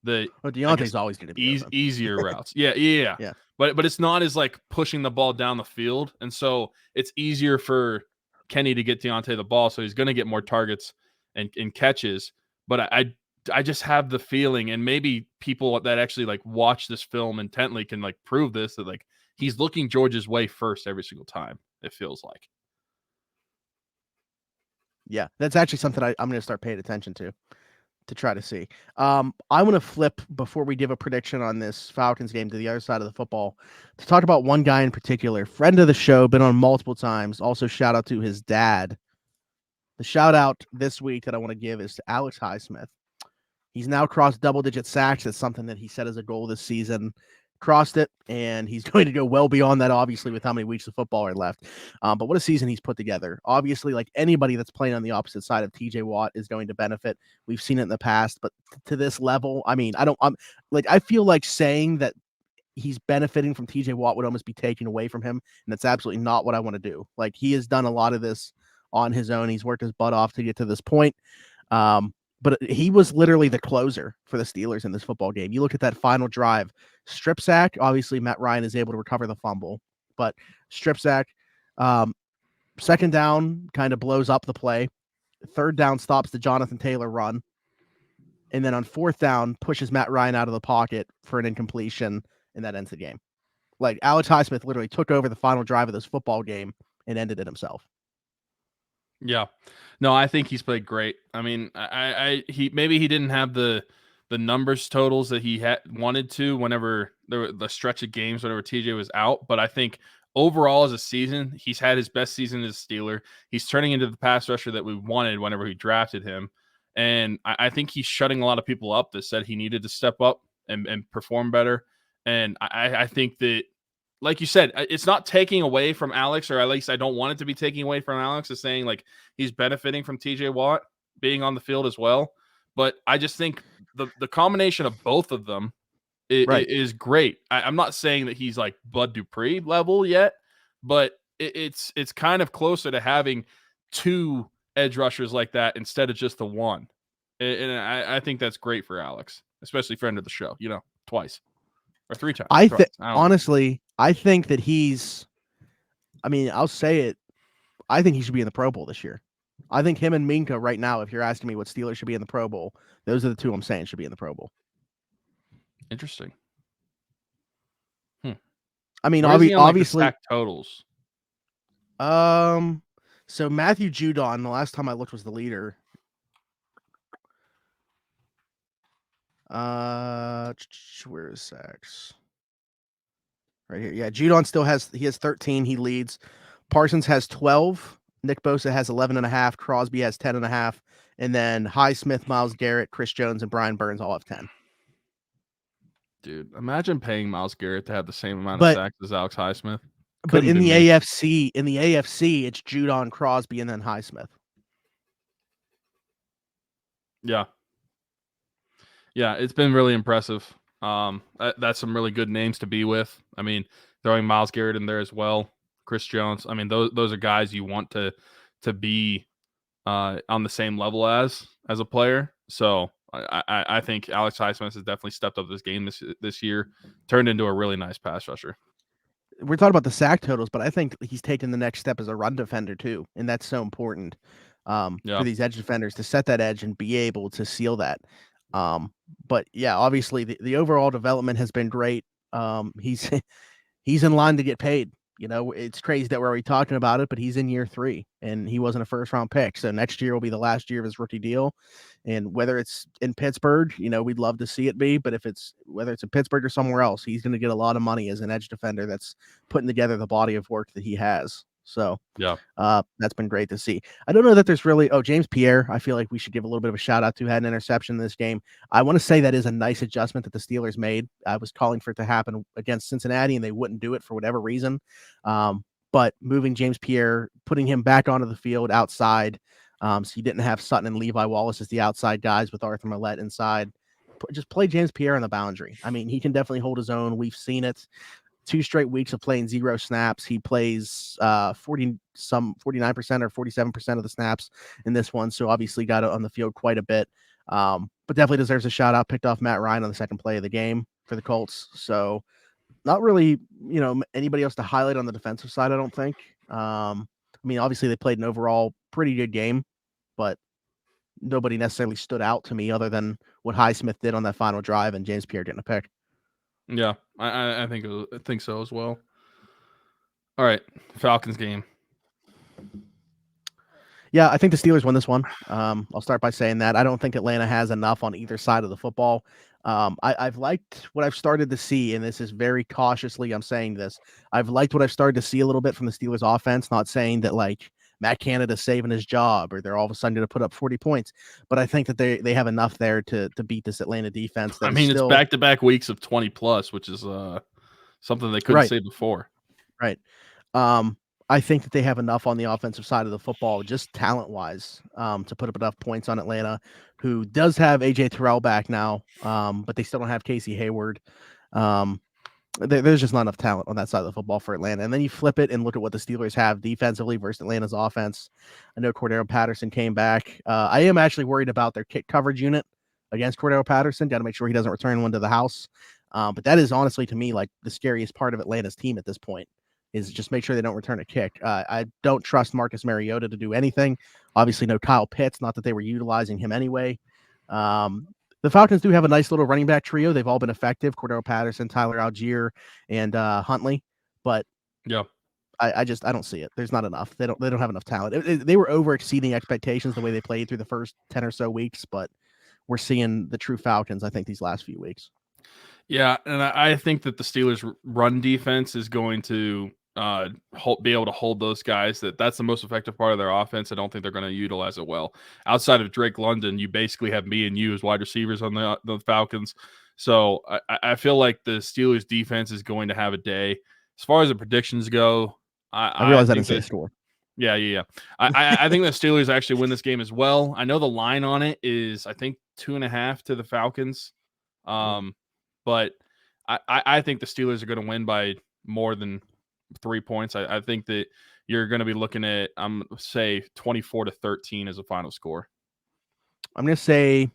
[SPEAKER 2] Deontay's always going to be
[SPEAKER 1] easier routes. Yeah. But it's not as pushing the ball down the field, and so it's easier for Kenny to get Deontay the ball, so he's going to get more targets and catches. But I just have the feeling, and maybe people that actually watch this film intently can prove this, that he's looking George's way first every single time. It feels like.
[SPEAKER 2] Yeah, that's actually something I'm going to start paying attention to try to see. I want to flip before we give a prediction on this Falcons game to the other side of the football to talk about one guy in particular, friend of the show, been on multiple times. Also, shout out to his dad. The shout out this week that I want to give is to Alex Highsmith. He's now crossed double-digit sacks. It's something that he set as a goal this season. Crossed it, and he's going to go well beyond that, obviously, with how many weeks of football are left. But what a season he's put together. Obviously, anybody that's playing on the opposite side of TJ Watt is going to benefit. We've seen it in the past, but to this level, I mean, I feel like saying that he's benefiting from TJ Watt would almost be taken away from him, and that's absolutely not what I want to do. He has done a lot of this on his own. He's worked his butt off to get to this point. But he was literally the closer for the Steelers in this football game. You look at that final drive, strip sack. Obviously, Matt Ryan is able to recover the fumble, but strip sack, second down kind of blows up the play. Third down stops the Jonathan Taylor run. And then on fourth down, pushes Matt Ryan out of the pocket for an incompletion, and that ends the game. Alex Highsmith literally took over the final drive of this football game and ended it himself.
[SPEAKER 1] Yeah, no, I think he's played great. I mean, he didn't have the numbers totals that he had wanted to whenever the stretch of games whenever TJ was out, but I think overall as a season, he's had his best season as a Steeler. He's turning into the pass rusher that we wanted whenever we drafted him, and I think he's shutting a lot of people up that said he needed to step up and perform better. And I think that, like you said, it's not taking away from Alex, or at least I don't want it to be taking away from Alex. It's saying he's benefiting from TJ Watt being on the field as well. But I just think the combination of both of them is great. I'm not saying that he's Bud Dupree level yet, but it's kind of closer to having two edge rushers like that instead of just the one. And I think that's great for Alex, especially friend of the show, twice. Or three times.
[SPEAKER 2] Honestly, I think that I'll say it. I think he should be in the Pro Bowl this year. I think him and Minka right now, if you're asking me what Steelers should be in the Pro Bowl, those are the two I'm saying should be in the Pro Bowl.
[SPEAKER 1] Interesting.
[SPEAKER 2] I mean, obviously
[SPEAKER 1] sack totals.
[SPEAKER 2] So Matthew Judon, the last time I looked, was the leader. Where is sacks? Right here. Yeah, Judon still has 13. He leads. Parsons has 12. Nick Bosa has 11.5. Crosby has 10.5. And then Highsmith, Myles Garrett, Chris Jones, and Brian Burns all have 10.
[SPEAKER 1] Dude, imagine paying Myles Garrett to have the same amount of sacks as Alex Highsmith.
[SPEAKER 2] But in
[SPEAKER 1] been
[SPEAKER 2] the
[SPEAKER 1] me.
[SPEAKER 2] AFC, it's Judon, Crosby, and then Highsmith.
[SPEAKER 1] Yeah. Yeah, it's been really impressive. That's some really good names to be with. I mean, throwing Myles Garrett in there as well, Chris Jones. I mean, those are guys you want to be on the same level as a player. So I think Alex Highsmith has definitely stepped up this game this year, turned into a really nice pass rusher.
[SPEAKER 2] We're talking about the sack totals, but I think he's taken the next step as a run defender too, and that's so important for these edge defenders to set that edge and be able to seal that. But yeah, obviously the overall development has been great. He's he's in line to get paid. You know, it's crazy that we're already talking about it, but he's in year 3 and he wasn't a first round pick. So next year will be the last year of his rookie deal. And whether it's in Pittsburgh, you know, we'd love to see it be, but whether it's in Pittsburgh or somewhere else, he's going to get a lot of money as an edge defender that's putting together the body of work that he has. So
[SPEAKER 1] yeah,
[SPEAKER 2] that's been great to see. I don't know that there's really James Pierre, I feel like we should give a little bit of a shout out to, had an interception in this game. I want to say that is a nice adjustment that the Steelers made. I was calling for it to happen against Cincinnati and they wouldn't do it for whatever reason. But moving James Pierre, putting him back onto the field outside, so you didn't have Sutton and Levi Wallace as the outside guys with Arthur Millette inside. Just play James Pierre on the boundary. I mean, he can definitely hold his own. We've seen it. 2 straight weeks of playing 0 snaps. He plays 49% or 47% of the snaps in this one. So obviously got on the field quite a bit. But definitely deserves a shout out. Picked off Matt Ryan on the second play of the game for the Colts. So not really, anybody else to highlight on the defensive side, I don't think. I mean, obviously they played an overall pretty good game, but nobody necessarily stood out to me other than what Highsmith did on that final drive and James Pierre getting a pick.
[SPEAKER 1] Yeah, I think so as well. All right, Falcons game.
[SPEAKER 2] Yeah, I think the Steelers won this one. I'll start by saying that. I don't think Atlanta has enough on either side of the football. I've liked what I've started to see, and this is very cautiously I'm saying this. I've liked what I've started to see a little bit from the Steelers offense, not saying that like Matt Canada's saving his job or they're all of a sudden going to put up 40 points, but I think that they have enough there to beat this Atlanta defense.
[SPEAKER 1] I mean, it's back-to-back weeks of 20 plus, which is something they couldn't say before.
[SPEAKER 2] Right. I think that they have enough on the offensive side of the football, just talent-wise, to put up enough points on Atlanta, who does have A.J. Terrell back now, but they still don't have Casey Hayward. There's just not enough talent on that side of the football for Atlanta. And then you flip it and look at what the Steelers have defensively versus Atlanta's offense. I know Cordero Patterson came back. I am actually worried about their kick coverage unit against Cordero Patterson. Got to make sure he doesn't return one to the house. But that is honestly, to me, like the scariest part of Atlanta's team at this point. Is just make sure they don't return a kick. I don't trust Marcus Mariota to do anything. Obviously, no Kyle Pitts, not that they were utilizing him anyway. The Falcons do have a nice little running back trio. They've all been effective. Cordero Patterson, Tyler Algier, and Huntley. But
[SPEAKER 1] yeah,
[SPEAKER 2] I don't see it. There's not enough. They don't have enough talent. They were over exceeding expectations the way they played through the first 10 or so weeks, but we're seeing the true Falcons, I think, these last few weeks.
[SPEAKER 1] Yeah, and I think that the Steelers' run defense is going to be able to hold those guys. That's the most effective part of their offense. I don't think they're going to utilize it well. Outside of Drake London, you basically have me and you as wide receivers on the Falcons. So I feel like the Steelers' defense is going to have a day. As far as the predictions go,
[SPEAKER 2] I realize I didn't say a score.
[SPEAKER 1] Yeah. I think the Steelers actually win this game as well. I know the line on it is, I think, 2.5 to the Falcons. But I think the Steelers are going to win by more than 3 points. I think that you're going to be looking at, say 24-13 as a final score.
[SPEAKER 2] I'm going to say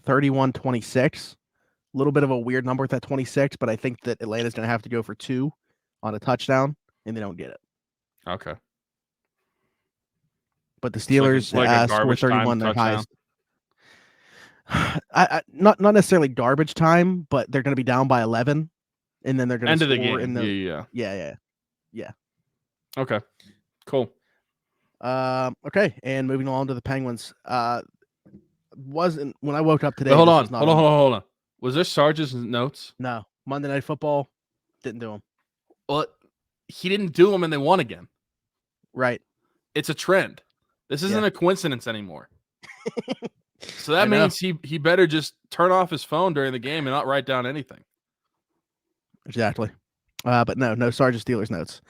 [SPEAKER 2] 31-26. A little bit of a weird number with that 26, but I think that Atlanta's going to have to go for 2 on a touchdown, and they don't get it.
[SPEAKER 1] Okay.
[SPEAKER 2] But the Steelers score 31, their highest. Not necessarily garbage time, but they're going to be down by 11, and then they're going to score
[SPEAKER 1] the game.
[SPEAKER 2] in the
[SPEAKER 1] Yeah. Okay, cool.
[SPEAKER 2] Okay, and moving on to the Penguins. Wasn't when I woke up today.
[SPEAKER 1] Hold on. Was there Sarge's notes?
[SPEAKER 2] No, Monday Night Football didn't do them.
[SPEAKER 1] Well, he didn't do them, and they won again.
[SPEAKER 2] Right.
[SPEAKER 1] It's a trend. This isn't a coincidence anymore. So that means he better just turn off his phone during the game and not write down anything.
[SPEAKER 2] Exactly. But no Sergeant Steelers notes.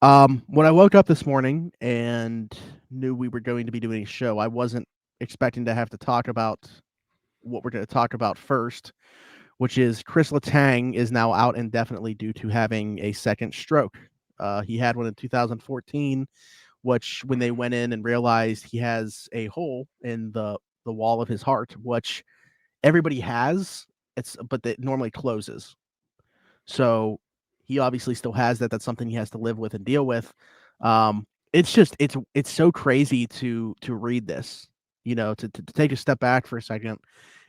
[SPEAKER 2] When I woke up this morning and knew we were going to be doing a show, I wasn't expecting to have to talk about what we're going to talk about first, which is Kris Letang is now out indefinitely due to having a second stroke. He had one in 2014, which when they went in and realized he has a hole in the wall of his heart, which everybody has, but it normally closes. So he obviously still has that. That's something he has to live with and deal with. It's just it's so crazy to read this, to take a step back for a second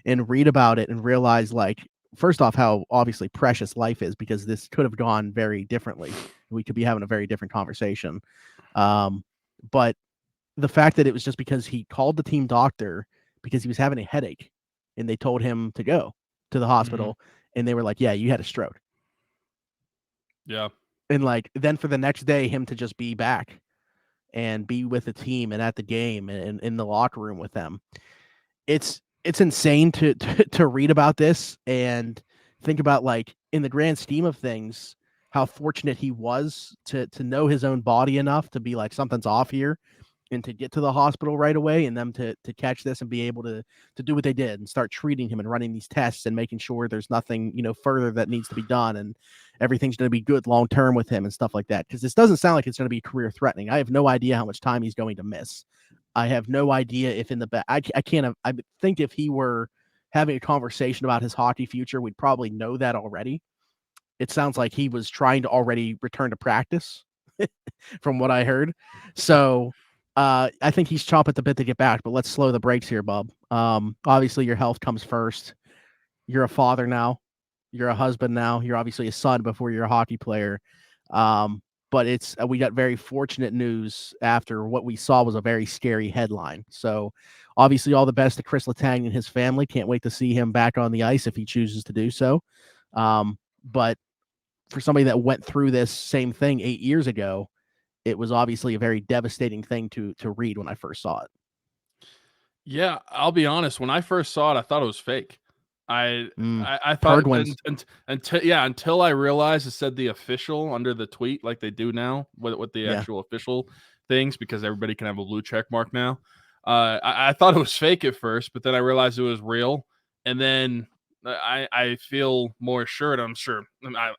[SPEAKER 2] and read about it and realize, like, first off, how obviously precious life is, because this could have gone very differently. We could be having a very different conversation. But the fact that it was just because he called the team doctor because he was having a headache and they told him to go to the hospital, and they were like, yeah, you had a stroke.
[SPEAKER 1] Yeah.
[SPEAKER 2] And like, then for the next day, him to just be back and be with the team and at the game and in the locker room with them. It's insane to read about this and think about, like, in the grand scheme of things, how fortunate he was to know his own body enough to be like, something's off here, and to get to the hospital right away, and them to catch this and be able to do what they did and start treating him and running these tests and making sure there's nothing, further that needs to be done, and everything's going to be good long term with him and stuff like that. Because this doesn't sound like it's going to be career threatening. I have no idea how much time he's going to miss. I have no idea if in the back, I can't, I think if he were having a conversation about his hockey future, we'd probably know that already. It sounds like he was trying to already return to practice from what I heard. So I think he's chomping at the bit to get back, but let's slow the brakes here, Bub. Obviously your health comes first. You're a father now. You're a husband now. You're obviously a son before you're a hockey player. But it's we got very fortunate news after what we saw was a very scary headline. So obviously all the best to Kris Letang and his family. Can't wait to see him back on the ice if he chooses to do so. But for somebody that went through this same thing 8 years ago, it was obviously a very devastating thing to read when I first saw it.
[SPEAKER 1] Yeah, I'll be honest. When I first saw it, I thought it was fake. I thought
[SPEAKER 2] Penguins.
[SPEAKER 1] until I realized it said the official under the tweet, like they do now with the
[SPEAKER 2] Yeah.
[SPEAKER 1] actual official things, because everybody can have a blue check mark now. I thought it was fake at first, but then I realized it was real, and then I feel more assured. I'm sure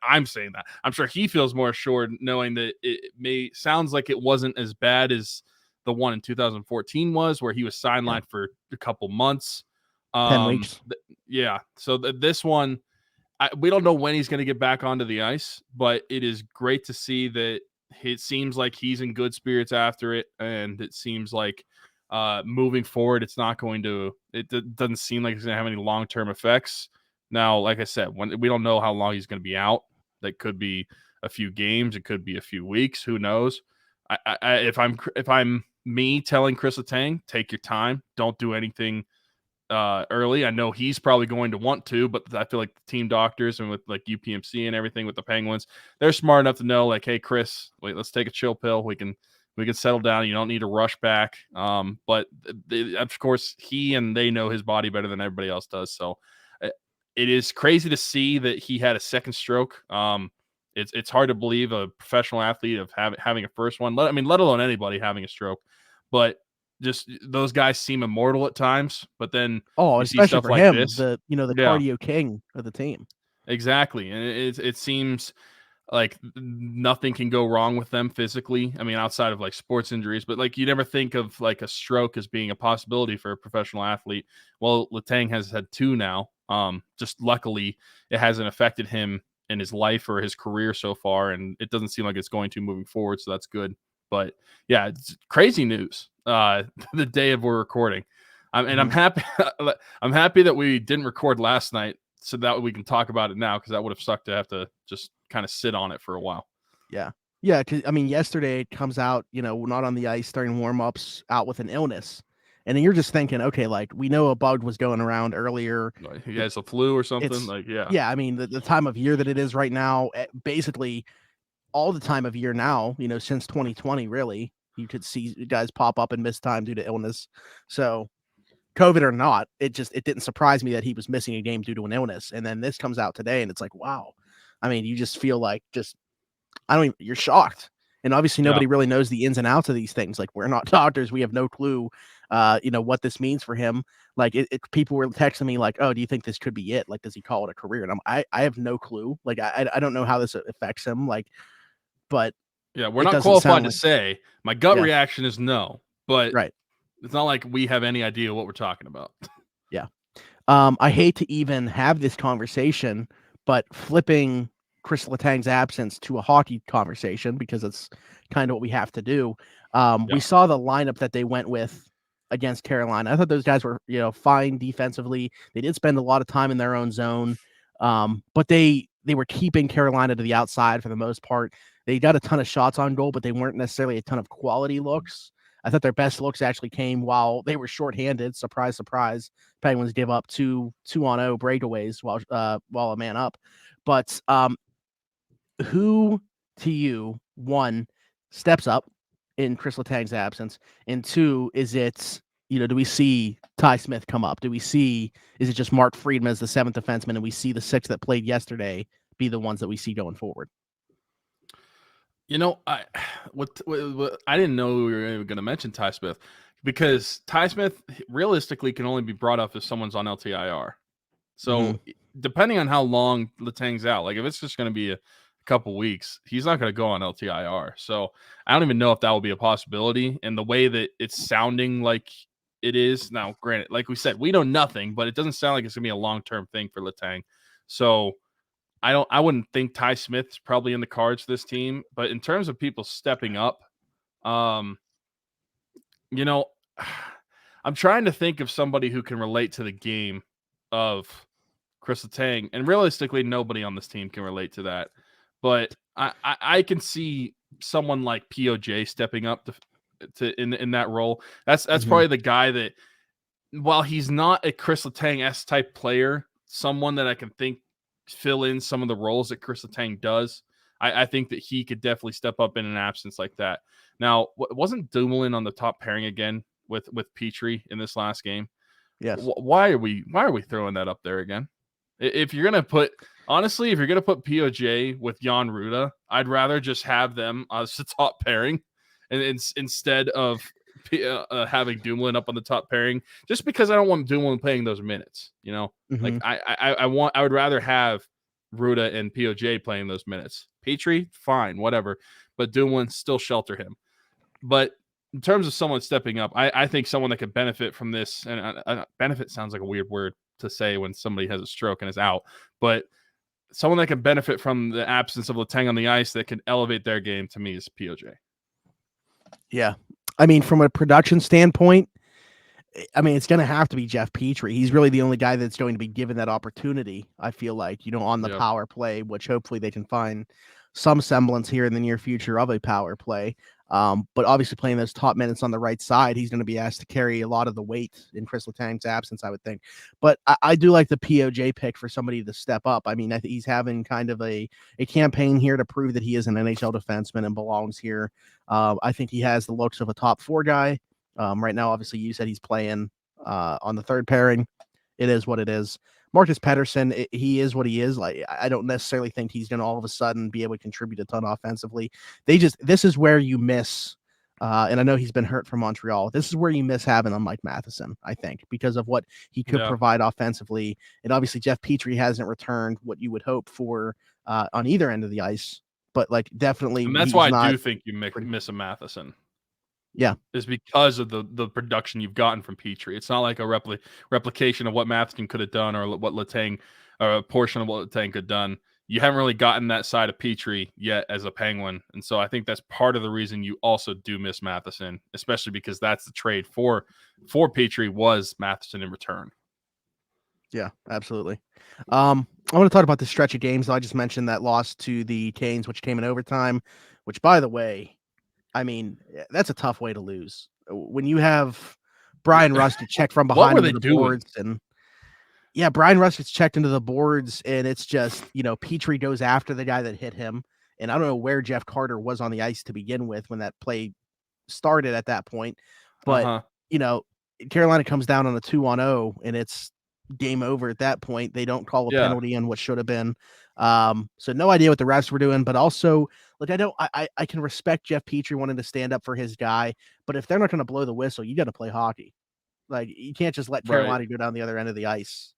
[SPEAKER 1] I'm saying that. I'm sure he feels more assured knowing that it sounds like it wasn't as bad as the one in 2014 was, where he was sidelined for a couple months.
[SPEAKER 2] 10 weeks.
[SPEAKER 1] Yeah. So this one, we don't know when he's going to get back onto the ice, but it is great to see that it seems like he's in good spirits after it, and it seems like moving forward, it's not going to. It doesn't seem like it's going to have any long-term effects. Now, like I said, when we don't know how long he's going to be out, that could be a few games, it could be a few weeks. Who knows? If I'm me telling Kris Letang, take your time, don't do anything early. I know he's probably going to want to, but I feel like the team doctors and with like UPMC and everything with the Penguins, they're smart enough to know, like, hey, Kris, wait, let's take a chill pill. We can settle down. You don't need to rush back. But of course, he and they know his body better than everybody else does. So it is crazy to see that he had a second stroke. It's hard to believe a professional athlete of having a first one. Let alone anybody having a stroke. But just those guys seem immortal at times. But then you see
[SPEAKER 2] especially
[SPEAKER 1] stuff
[SPEAKER 2] for
[SPEAKER 1] like
[SPEAKER 2] him,
[SPEAKER 1] this.
[SPEAKER 2] the cardio king of the team.
[SPEAKER 1] Exactly, and it seems like nothing can go wrong with them physically. I mean, outside of like sports injuries, but like you never think of like a stroke as being a possibility for a professional athlete. Well, Letang has had two now. Just luckily, it hasn't affected him in his life or his career so far, and it doesn't seem like it's going to moving forward. So that's good. But yeah, it's crazy news. The day of we're recording, and I'm happy. I'm happy that we didn't record last night, so that we can talk about it now, because that would have sucked to have to just kind of sit on it for a while.
[SPEAKER 2] Yeah. Yeah. Cause I mean, yesterday it comes out, not on the ice, starting warm-ups, out with an illness. And then you're just thinking, okay, like, we know a bug was going around earlier.
[SPEAKER 1] He has a flu or something. Like, yeah.
[SPEAKER 2] Yeah. I mean, the time of year that it is right now, basically all the time of year now, since 2020, really, you could see guys pop up and miss time due to illness. So COVID or not, it didn't surprise me that he was missing a game due to an illness. And then this comes out today and it's like, wow. I mean, you just feel like you're shocked. And obviously
[SPEAKER 1] Yeah.
[SPEAKER 2] nobody really knows the ins and outs of these things. Like, we're not doctors. We have no clue, what this means for him. Like, people were texting me like, oh, do you think this could be it? Like, does he call it a career? And I have no clue. Like, I don't know how this affects him. Like, but
[SPEAKER 1] Yeah, we're
[SPEAKER 2] it
[SPEAKER 1] not
[SPEAKER 2] doesn't
[SPEAKER 1] qualified
[SPEAKER 2] sound
[SPEAKER 1] to
[SPEAKER 2] like,
[SPEAKER 1] say. My gut
[SPEAKER 2] yeah,
[SPEAKER 1] reaction is no, but
[SPEAKER 2] right.
[SPEAKER 1] it's not like we have any idea what we're talking about.
[SPEAKER 2] Yeah. I hate to even have this conversation, but flipping Kris Letang's absence to a hockey conversation, because it's kind of what we have to do.
[SPEAKER 1] Yeah.
[SPEAKER 2] We saw the lineup that they went with against Carolina. I thought those guys were, fine defensively. They did spend a lot of time in their own zone, but they were keeping Carolina to the outside for the most part. They got a ton of shots on goal, but they weren't necessarily a ton of quality looks. I thought their best looks actually came while they were shorthanded. Surprise, surprise. Penguins give up two on 0 breakaways while a man up. But who to you, one, steps up in Kris Letang's absence, and two, is it, do we see Ty Smith come up? Is it just Mark Friedman as the seventh defenseman, and we see the six that played yesterday be the ones that we see going forward?
[SPEAKER 1] I didn't know we were even going to mention Ty Smith, because Ty Smith realistically can only be brought up if someone's on LTIR. So depending on how long Letang's out, like if it's just going to be a couple weeks, he's not going to go on LTIR. So I don't even know if that will be a possibility. And the way that it's sounding like it is now, granted, like we said, we know nothing, but it doesn't sound like it's going to be a long-term thing for Letang. So I wouldn't think Ty Smith's probably in the cards for this team. But in terms of people stepping up, um, I'm trying to think of somebody who can relate to the game of Kris Letang, and realistically, nobody on this team can relate to that. But I can see someone like POJ stepping up to in that role. That's probably the guy that, while he's not a Kris Letang-esque type player, someone that I can think fill in some of the roles that Kris Letang does. I think that he could definitely step up in an absence like that. Now, wasn't Dumoulin on the top pairing again with Petrie in this last game?
[SPEAKER 2] Yes.
[SPEAKER 1] Why are we throwing that up there again? If you're gonna put POJ with Jan Ruda, I'd rather just have them as the top pairing, and instead of having Dumoulin up on the top pairing, just because I don't want Dumoulin playing those minutes. Like I would rather have Ruda and POJ playing those minutes. Petrie, fine, whatever, but Dumoulin, still shelter him. But in terms of someone stepping up, I think someone that could benefit from this, and benefit sounds like a weird word to say when somebody has a stroke and is out, but someone that can benefit from the absence of Letang on the ice that can elevate their game, to me, is POJ.
[SPEAKER 2] Yeah. I mean, from a production standpoint, it's going to have to be Jeff Petrie. He's really the only guy that's going to be given that opportunity, I feel like, on the power play, which hopefully they can find some semblance here in the near future of a power play. But obviously playing those top minutes on the right side, he's going to be asked to carry a lot of the weight in Kris Letang's absence, I would think. But I do like the POJ pick for somebody to step up. I mean, I think he's having kind of a campaign here to prove that he is an NHL defenseman and belongs here. I think he has the looks of a top four guy. Right now, obviously, you said he's playing on the third pairing. It is what it is. Marcus Pettersson, he is what he is. Like, I don't necessarily think he's going to all of a sudden be able to contribute a ton offensively. This is where you miss, and I know he's been hurt from Montreal. This is where you miss having a Mike Matheson, I think, because of what he could provide offensively. And obviously, Jeff Petrie hasn't returned what you would hope for on either end of the ice. But definitely,
[SPEAKER 1] and that's why I do think you miss a Matheson.
[SPEAKER 2] Yeah,
[SPEAKER 1] is because of the production you've gotten from Petrie. It's not like a replication of what Matheson could have done, or what Letang, or a portion of what Letang could have done. You haven't really gotten that side of Petrie yet as a Penguin, and so I think that's part of the reason you also do miss Matheson, especially because that's the trade for Petrie was Matheson in return.
[SPEAKER 2] Yeah, absolutely. I want to talk about the stretch of games. I just mentioned that loss to the Canes, which came in overtime, which, by the way, I mean, that's a tough way to lose. When you have Brian Rust checked from behind into the boards, and Brian Rust gets checked into the boards, and it's just, Petrie goes after the guy that hit him. And I don't know where Jeff Carter was on the ice to begin with when that play started at that point. But, Carolina comes down on a 2-on-0, and it's, game over at that point. They don't call a
[SPEAKER 1] Yeah.
[SPEAKER 2] penalty on what should have been. So no idea what the refs were doing, but also like I can respect Jeff Petrie wanting to stand up for his guy, but if they're not going to blow the whistle, you got to play hockey. Like you can't just let
[SPEAKER 1] Right.
[SPEAKER 2] Carolina go down the other end of the ice.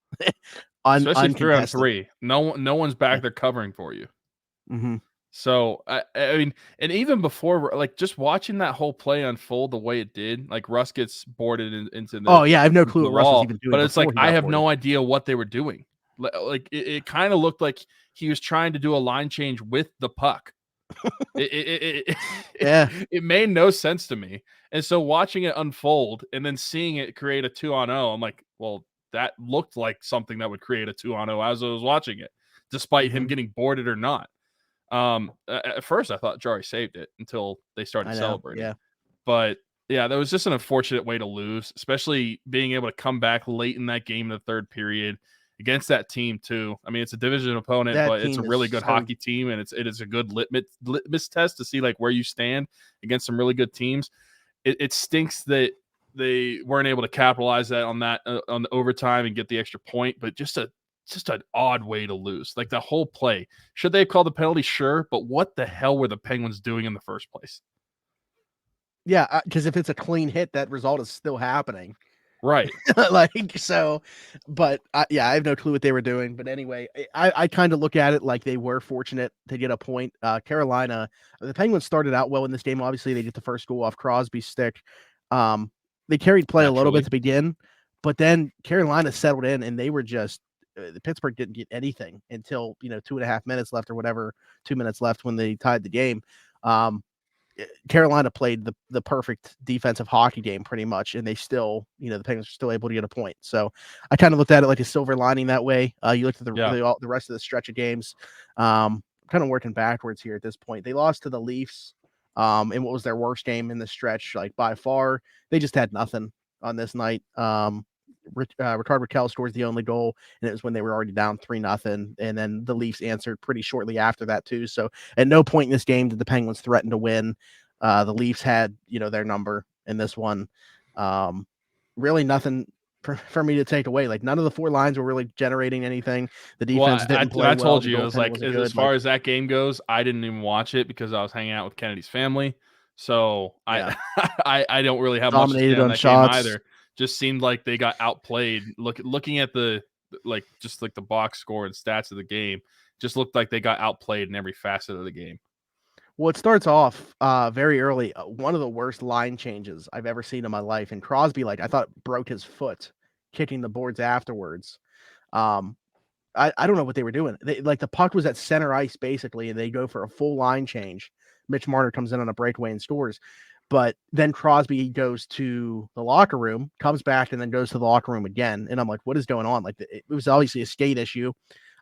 [SPEAKER 1] Especially
[SPEAKER 2] Uncontested.
[SPEAKER 1] 3-on-3. No one's back there covering for you.
[SPEAKER 2] Mm-hmm.
[SPEAKER 1] So I mean, and even before, like just watching that whole play unfold the way it did, like Russ gets boarded into the
[SPEAKER 2] I have no clue
[SPEAKER 1] the
[SPEAKER 2] what Russ was
[SPEAKER 1] wall,
[SPEAKER 2] even doing.
[SPEAKER 1] but it's like
[SPEAKER 2] Before he
[SPEAKER 1] I
[SPEAKER 2] got
[SPEAKER 1] have
[SPEAKER 2] boarded.
[SPEAKER 1] no idea what they were doing. Like it kind of looked like he was trying to do a line change with the puck.
[SPEAKER 2] Yeah.
[SPEAKER 1] It made no sense to me. And so watching it unfold and then seeing it create a 2-on-0, I'm like, well, that looked like something that would create a 2-on-0 as I was watching it, despite him getting boarded or not. At first I thought Jari saved it until they started celebrating.
[SPEAKER 2] Yeah.
[SPEAKER 1] But yeah, that was just an unfortunate way to lose, especially being able to come back late in that game in the third period against that team too. I mean, it's a division opponent, but it's a really good hockey team, and it is a good litmus test to see like where you stand against some really good teams. It stinks that they weren't able to capitalize that on the overtime and get the extra point, but just an odd way to lose. Like the whole play. Should they have called the penalty? Sure, but what the hell were the Penguins doing in the first place?
[SPEAKER 2] Yeah, because if it's a clean hit, that result is still happening.
[SPEAKER 1] Right.
[SPEAKER 2] Like, so, but I have no clue what they were doing. But anyway, I kind of look at it like they were fortunate to get a point. Carolina, the Penguins started out well in this game. Obviously, they get the first goal off Crosby's stick. They carried play a little bit to begin, but then Carolina settled in and they were just, the Pittsburgh didn't get anything until, 2.5 minutes left or whatever, 2 minutes left when they tied the game. Carolina played the perfect defensive hockey game pretty much, and they still, the Penguins were still able to get a point. So I kind of looked at it like a silver lining that way. You looked at the rest of the stretch of games, kind of working backwards here at this point. They lost to the Leafs in what was their worst game in the stretch, like by far. They just had nothing on this night. Rickard Rakell scores the only goal, and it was when they were already down 3-0, and then the Leafs answered pretty shortly after that too. So at no point in this game did the Penguins threaten to win. The Leafs had their number in this one. Really nothing for me to take away. Like none of the four lines were really generating anything. The defense didn't play well.
[SPEAKER 1] I told you, it was like as far as that game goes, I didn't even watch it because I was hanging out with Kennedy's family. So I don't really have much to say on that
[SPEAKER 2] shots.
[SPEAKER 1] game either. Just seemed like they got outplayed. Looking at the the box score and stats of the game, just looked like they got outplayed in every facet of the game.
[SPEAKER 2] Well, it starts off very early. One of the worst line changes I've ever seen in my life. And Crosby, I thought broke his foot kicking the boards afterwards. I don't know what they were doing. The puck was at center ice basically, and they go for a full line change. Mitch Marner comes in on a breakaway and scores. But then Crosby goes to the locker room, comes back, and then goes to the locker room again. And I'm like, what is going on? It was obviously a skate issue.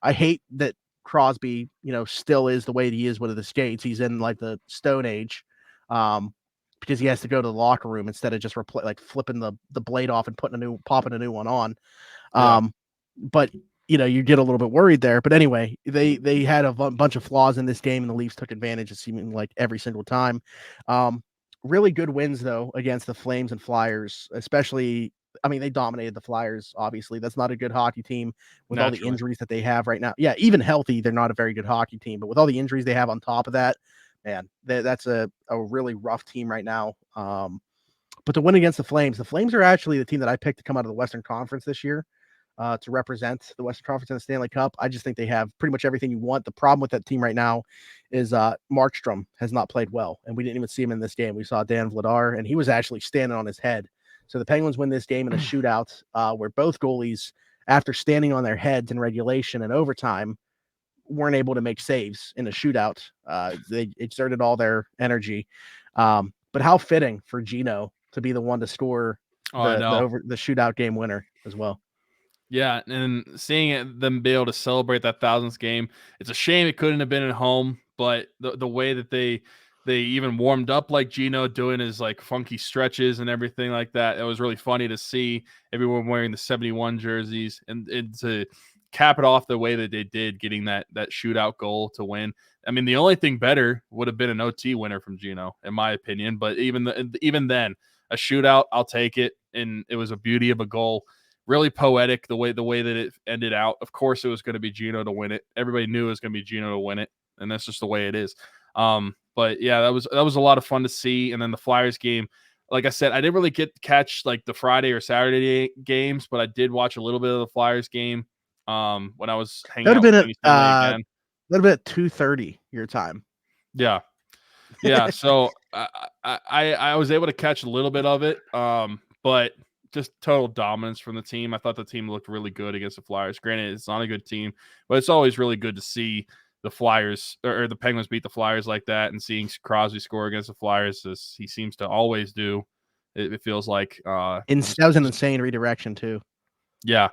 [SPEAKER 2] I hate that Crosby, still is the way he is with the skates. He's in the Stone Age, because he has to go to the locker room instead of just flipping the blade off and popping a new one on. But you get a little bit worried there. But anyway, they had a bunch of flaws in this game, and the Leafs took advantage of seeming like every single time. Really good wins though against the Flames and Flyers, especially. I mean, they dominated the Flyers. Obviously, that's not a good hockey team with all the injuries that they have right now. Yeah, even healthy, they're not a very good hockey team. But with all the injuries they have on top of that, man, that's a really rough team right now. But to win against the Flames are actually the team that I picked to come out of the Western Conference this year to represent the Western Conference in the Stanley Cup. I just think they have pretty much everything you want. The problem with that team right now is Markstrom has not played well, and we didn't even see him in this game. We saw Dan Vladar, and he was actually standing on his head. So the Penguins win this game in a shootout where both goalies, after standing on their heads in regulation and overtime, weren't able to make saves in a shootout. They exerted all their energy. But how fitting for Gino to be the one to score the shootout game winner as well.
[SPEAKER 1] Yeah, and seeing them be able to celebrate that 1000th game, it's a shame it couldn't have been at home, but the way that they even warmed up like Gino doing his funky stretches and everything like that, it was really funny to see everyone wearing the 71 jerseys and to cap it off the way that they did, getting that shootout goal to win. I mean, the only thing better would have been an OT winner from Gino, in my opinion, but even then, a shootout, I'll take it, and it was a beauty of a goal. really poetic the way that it ended out. Of course, it was going to be Geno to win it. Everybody knew it was going to be Geno to win it, and that's just the way it is. But yeah, that was a lot of fun to see. And then the Flyers game, like I said, I didn't really get to catch like the Friday or Saturday games, but I did watch a little bit of the Flyers game when I was hanging out with Kenny's family again.
[SPEAKER 2] A little bit at 2:30 your time.
[SPEAKER 1] Yeah. So I was able to catch a little bit of it, but just total dominance from the team. I thought the team looked really good against the Flyers. Granted, it's not a good team, but it's always really good to see the Flyers or the Penguins beat the Flyers like that, and seeing Crosby score against the Flyers as he seems to always do. It feels like
[SPEAKER 2] that was an insane redirection too.
[SPEAKER 1] Yeah,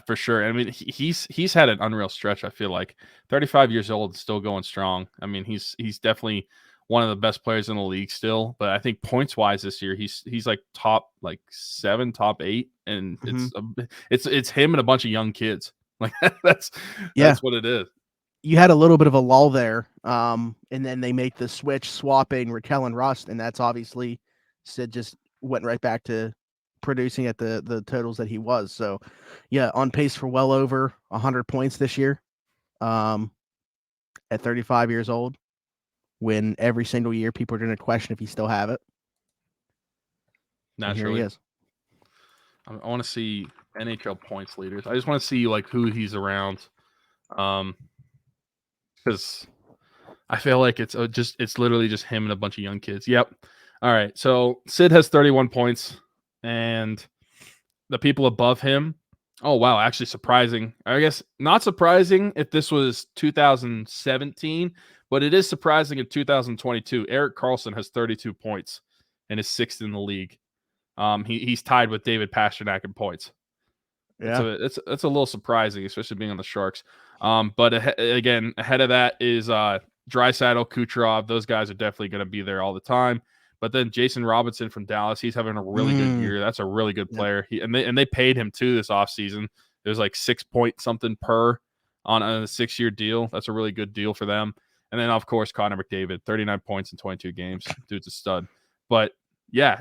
[SPEAKER 1] for sure. I mean, he's had an unreal stretch. I feel like 35 years old, still going strong. I mean, he's definitely one of the best players in the league still. But I think points wise this year, he's like top like 7, top 8, and it's him and a bunch of young kids. Like that's what it is.
[SPEAKER 2] You had a little bit of a lull there, and then they make the switch, swapping Raquel and Rust, and that's obviously Sid just went right back to producing at the totals that he was. So yeah, on pace for well over 100 points this year, at 35 years old, when every single year people are going to question if he still have it.
[SPEAKER 1] Naturally.
[SPEAKER 2] Here he is.
[SPEAKER 1] I want to see NHL points leaders. I just want to see like who he's around. Because I feel like it's literally just him and a bunch of young kids. Yep. All right. So Sid has 31 points, and the people above him. Oh wow, actually surprising. I guess not surprising if this was 2017, but it is surprising in 2022. Erik Karlsson has 32 points and is 6th in the league. He's tied with David Pastrnak in points.
[SPEAKER 2] Yeah,
[SPEAKER 1] it's a little surprising, especially being on the Sharks. But again, ahead of that is Draisaitl, Kucherov. Those guys are definitely going to be there all the time. But then Jason Robinson from Dallas, he's having a really good year. That's a really good player. And they paid him too this offseason. It was like 6 point something per on a 6-year deal. That's a really good deal for them. And then of course Connor McDavid, 39 points in 22 games. Dude's a stud. But yeah,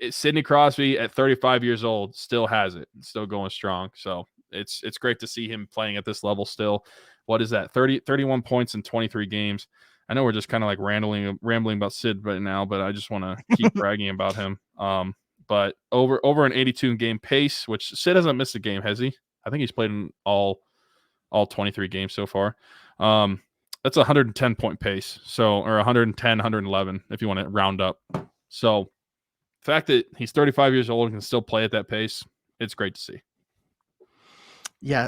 [SPEAKER 1] Sidney Crosby at 35 years old still has it. It's still going strong. So it's great to see him playing at this level still. What is that? 31 points in 23 games. I know we're just kind of like rambling about Sid right now, but I just want to keep bragging about him. But over an 82 game pace, which Sid hasn't missed a game, has he? I think he's played in all 23 games so far. That's a 110 point pace. So, or 110, 111, if you want to round up. So the fact that he's 35 years old and can still play at that pace, it's great to see.
[SPEAKER 2] Yeah,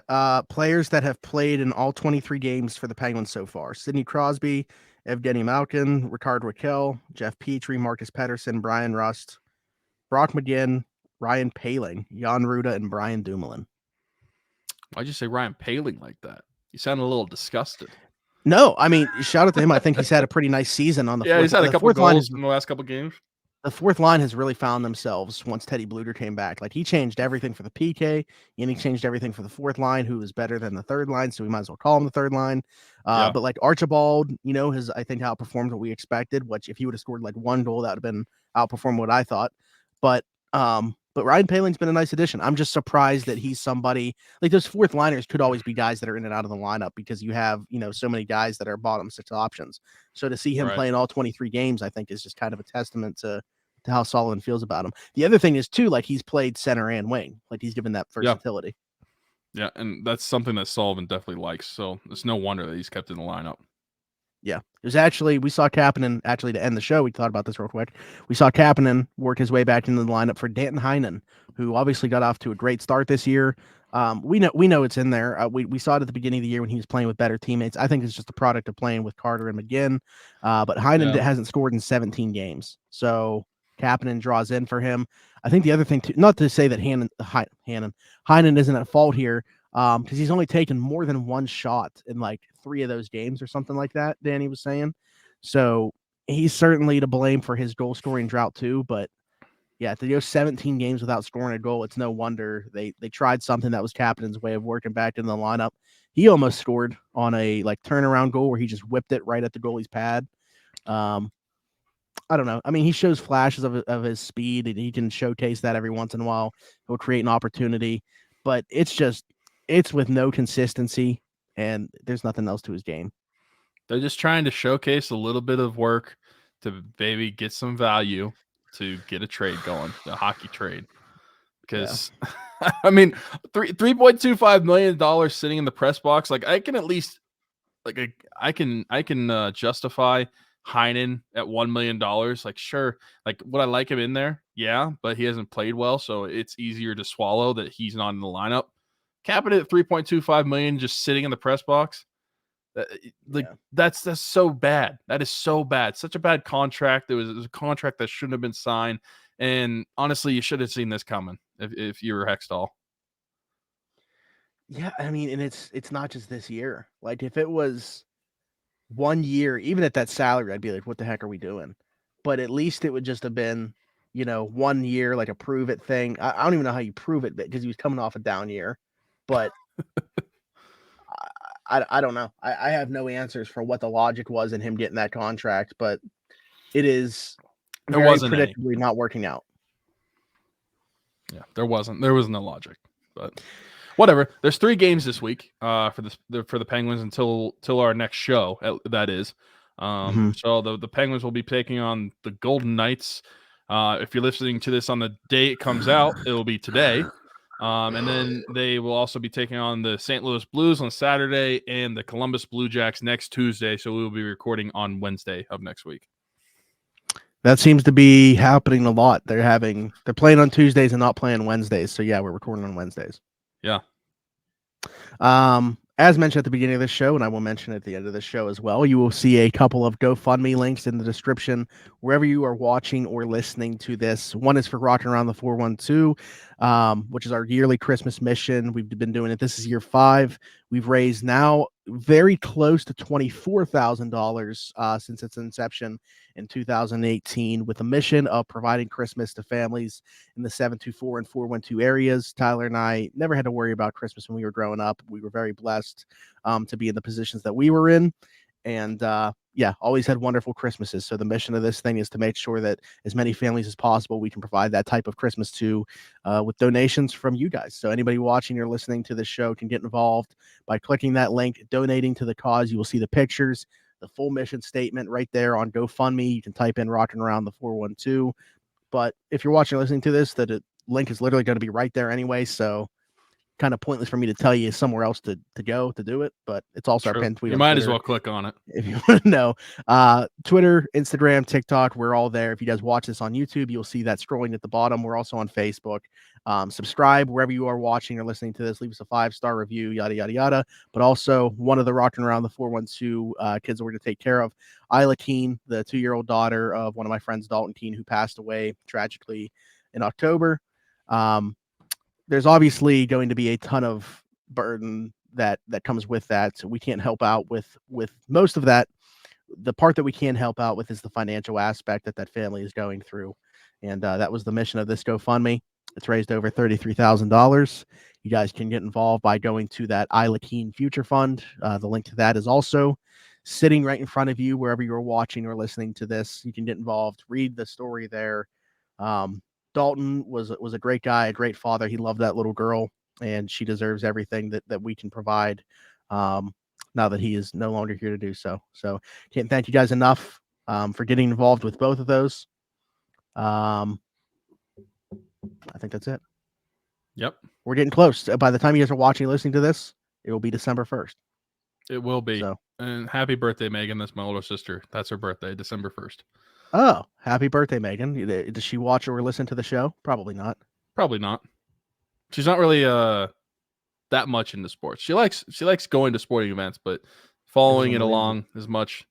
[SPEAKER 2] players that have played in all 23 games for the Penguins so far: Sidney Crosby, Evgeny Malkin, Rickard Rakell, Jeff Petrie, Marcus Pettersson, Brian Rust, Brock McGinn, Ryan Poehling, Jan Ruda, and Brian Dumoulin.
[SPEAKER 1] Why'd you say Ryan Poehling like that? You sounded a little disgusted.
[SPEAKER 2] No, I mean, shout out to him. I think he's had a pretty nice season on the
[SPEAKER 1] he's had a couple of goals in the last couple of games.
[SPEAKER 2] The fourth line has really found themselves once Teddy Bluter came back. Like, he changed everything for the PK, and he changed everything for the fourth line, who is better than the third line, so we might as well call him the third line. But like Archibald, has, I think, outperformed what we expected, which if he would have scored like one goal, that would have been outperformed what I thought. But Ryan Poehling's been a nice addition. I'm just surprised that he's somebody like those fourth liners could always be guys that are in and out of the lineup because you have, so many guys that are bottom 6 options. So to see him playing all 23 games, I think is just kind of a testament to how Sullivan feels about him. The other thing is too, like, he's played center and wing, like he's given that versatility.
[SPEAKER 1] Yeah, and that's something that Sullivan definitely likes. So it's no wonder that he's kept in the lineup.
[SPEAKER 2] Yeah, it was actually, we saw Kapanen, actually to end the show, we thought about this real quick. We saw Kapanen work his way back into the lineup for Danton Heinen, who obviously got off to a great start this year. We know it's in there. We saw it at the beginning of the year when he was playing with better teammates. I think it's just a product of playing with Carter and McGinn. But Heinen hasn't scored in 17 games. So Kapanen draws in for him. I think the other thing too, not to say that Heinen isn't at fault here, because he's only taken more than one shot in like 3 of those games or something like that, Danny was saying. So he's certainly to blame for his goal scoring drought too. But yeah, to go 17 games without scoring a goal, it's no wonder they tried something that was Kapanen's way of working back in the lineup. He almost scored on a like turnaround goal where he just whipped it right at the goalie's pad. I don't know. I mean, he shows flashes of his speed, and he can showcase that every once in a while. He'll create an opportunity. but it's with no consistency, and there's nothing else to his game.
[SPEAKER 1] They're just trying to showcase a little bit of work to maybe get some value to get a trade going, a hockey trade. Because I mean, $3.25 million sitting in the press box, like I can at least I can justify Heinen at $1 million. Like, sure, like would I like him in there? Yeah, but he hasn't played well, so it's easier to swallow that he's not in the lineup. Cap it at $3.25 million just sitting in the press box. That's so bad. That is so bad. Such a bad contract. It was a contract that shouldn't have been signed. And honestly, you should have seen this coming if you were Hextall.
[SPEAKER 2] Yeah, I mean, and it's not just this year. Like if it was 1 year, even at that salary, I'd be like, what the heck are we doing? But at least it would just have been, 1 year, like a prove it thing. I don't even know how you prove it because he was coming off a down year. But I don't know. I have no answers for what the logic was in him getting that contract, but it is very predictably not working out.
[SPEAKER 1] Yeah, there was no logic, but whatever. There's 3 games this week for the Penguins until our next show. That is, so the Penguins will be taking on the Golden Knights. If you're listening to this on the day it comes out, it will be today. And then they will also be taking on the St. Louis Blues on Saturday and the Columbus Blue Jacks next Tuesday. So we will be recording on Wednesday of next week.
[SPEAKER 2] That seems to be happening a lot. They're playing on Tuesdays and not playing Wednesdays. So yeah, we're recording on Wednesdays.
[SPEAKER 1] Yeah.
[SPEAKER 2] As mentioned at the beginning of the show, and I will mention at the end of the show as well, you will see a couple of GoFundMe links in the description wherever you are watching or listening to this. One is for Rocking Around the 412, which is our yearly Christmas mission. We've been doing it. This is year 5. We've raised now very close to $24,000 since its inception in 2018 with a mission of providing Christmas to families in the 724 and 412 areas. Tyler and I never had to worry about Christmas when we were growing up. We were very blessed to be in the positions that we were in. And always had wonderful Christmases. So the mission of this thing is to make sure that as many families as possible, we can provide that type of Christmas to with donations from you guys. So anybody watching or listening to this show can get involved by clicking that link, donating to the cause. You will see the pictures, the full mission statement right there on GoFundMe. You can type in Rocking Around the 412. But if you're watching or listening to this, that link is literally going to be right there anyway. So kind of pointless for me to tell you somewhere else to go to do it, but it's also our pinned tweet.
[SPEAKER 1] You might as well click on it
[SPEAKER 2] if you want to know. Twitter, Instagram, TikTok, we're all there. If you guys watch this on YouTube, you'll see that scrolling at the bottom. We're also on Facebook. Subscribe wherever you are watching or listening to this. Leave us a 5-star review, yada yada yada. But also one of the Rocking Around the 412 kids that we're going to take care of, Isla Keene, the 2-year-old daughter of one of my friends, Dalton Keene, who passed away tragically in October. There's obviously going to be a ton of burden that comes with that. So we can't help out with most of that. The part that we can help out with is the financial aspect that family is going through. And that was the mission of this GoFundMe. It's raised over $33,000. You guys can get involved by going to that Isla Keene Future Fund. The link to that is also sitting right in front of you wherever you're watching or listening to this. You can get involved, read the story there. Dalton was a great guy, a great father. He loved that little girl, and she deserves everything that we can provide now that he is no longer here to do so. So can't thank you guys enough for getting involved with both of those. I think that's it.
[SPEAKER 1] Yep.
[SPEAKER 2] We're getting close. By the time you guys are watching and listening to this, it will be December 1st.
[SPEAKER 1] It will be. So. And happy birthday, Megan. That's my older sister. That's her birthday, December 1st.
[SPEAKER 2] Oh, happy birthday, Megan. Does she watch or listen to the show? Probably not.
[SPEAKER 1] Probably not. She's not really that much into sports. She likes going to sporting events, but following it along as much.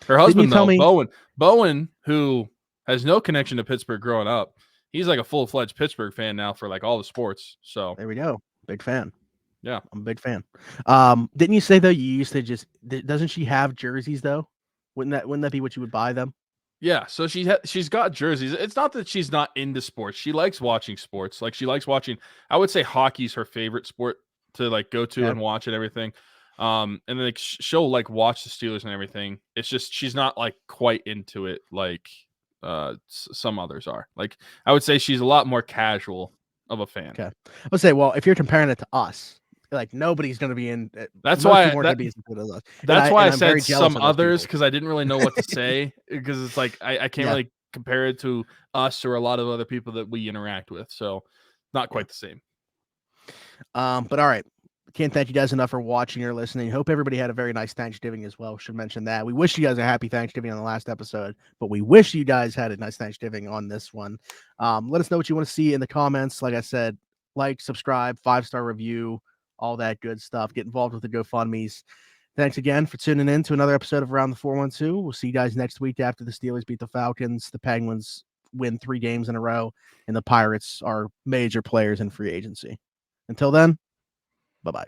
[SPEAKER 1] Her husband, though, Bowen, who has no connection to Pittsburgh growing up, he's like a full-fledged Pittsburgh fan now for like all the sports. So
[SPEAKER 2] there we go. Big fan.
[SPEAKER 1] Yeah,
[SPEAKER 2] I'm a big fan. Didn't you say though you used to just doesn't she have jerseys though? Wouldn't that be what you would buy them?
[SPEAKER 1] Yeah, so she's got jerseys. It's not that she's not into sports. She likes watching sports. Like she likes watching. I would say hockey's her favorite sport to like go to and watch and everything. And then like she'll like watch the Steelers and everything. It's just she's not like quite into it like some others are. Like I would say she's a lot more casual of a fan.
[SPEAKER 2] Okay. I'll say, well, if you're comparing it to us, like nobody's going to be in.
[SPEAKER 1] That's
[SPEAKER 2] most
[SPEAKER 1] why
[SPEAKER 2] people aren't gonna be as good as us.
[SPEAKER 1] That's why I
[SPEAKER 2] I'm very
[SPEAKER 1] said
[SPEAKER 2] jealous
[SPEAKER 1] some
[SPEAKER 2] of those
[SPEAKER 1] others
[SPEAKER 2] people.
[SPEAKER 1] because I didn't really know what to say because it's like I can't
[SPEAKER 2] Yeah.
[SPEAKER 1] really compare it to us or a lot of other people that we interact with. So not quite the same.
[SPEAKER 2] But all right. Can't thank you guys enough for watching or listening. Hope everybody had a very nice Thanksgiving as well. Should mention that. We wish you guys a happy Thanksgiving on the last episode, but we wish you guys had a nice Thanksgiving on this one. Let us know what you want to see in the comments. Like I said, like, subscribe, 5-star review, all that good stuff. Get involved with the GoFundMes. Thanks again for tuning in to another episode of Around the 412. We'll see you guys next week after the Steelers beat the Falcons, the Penguins win 3 games in a row, and the Pirates are major players in free agency. Until then, bye-bye.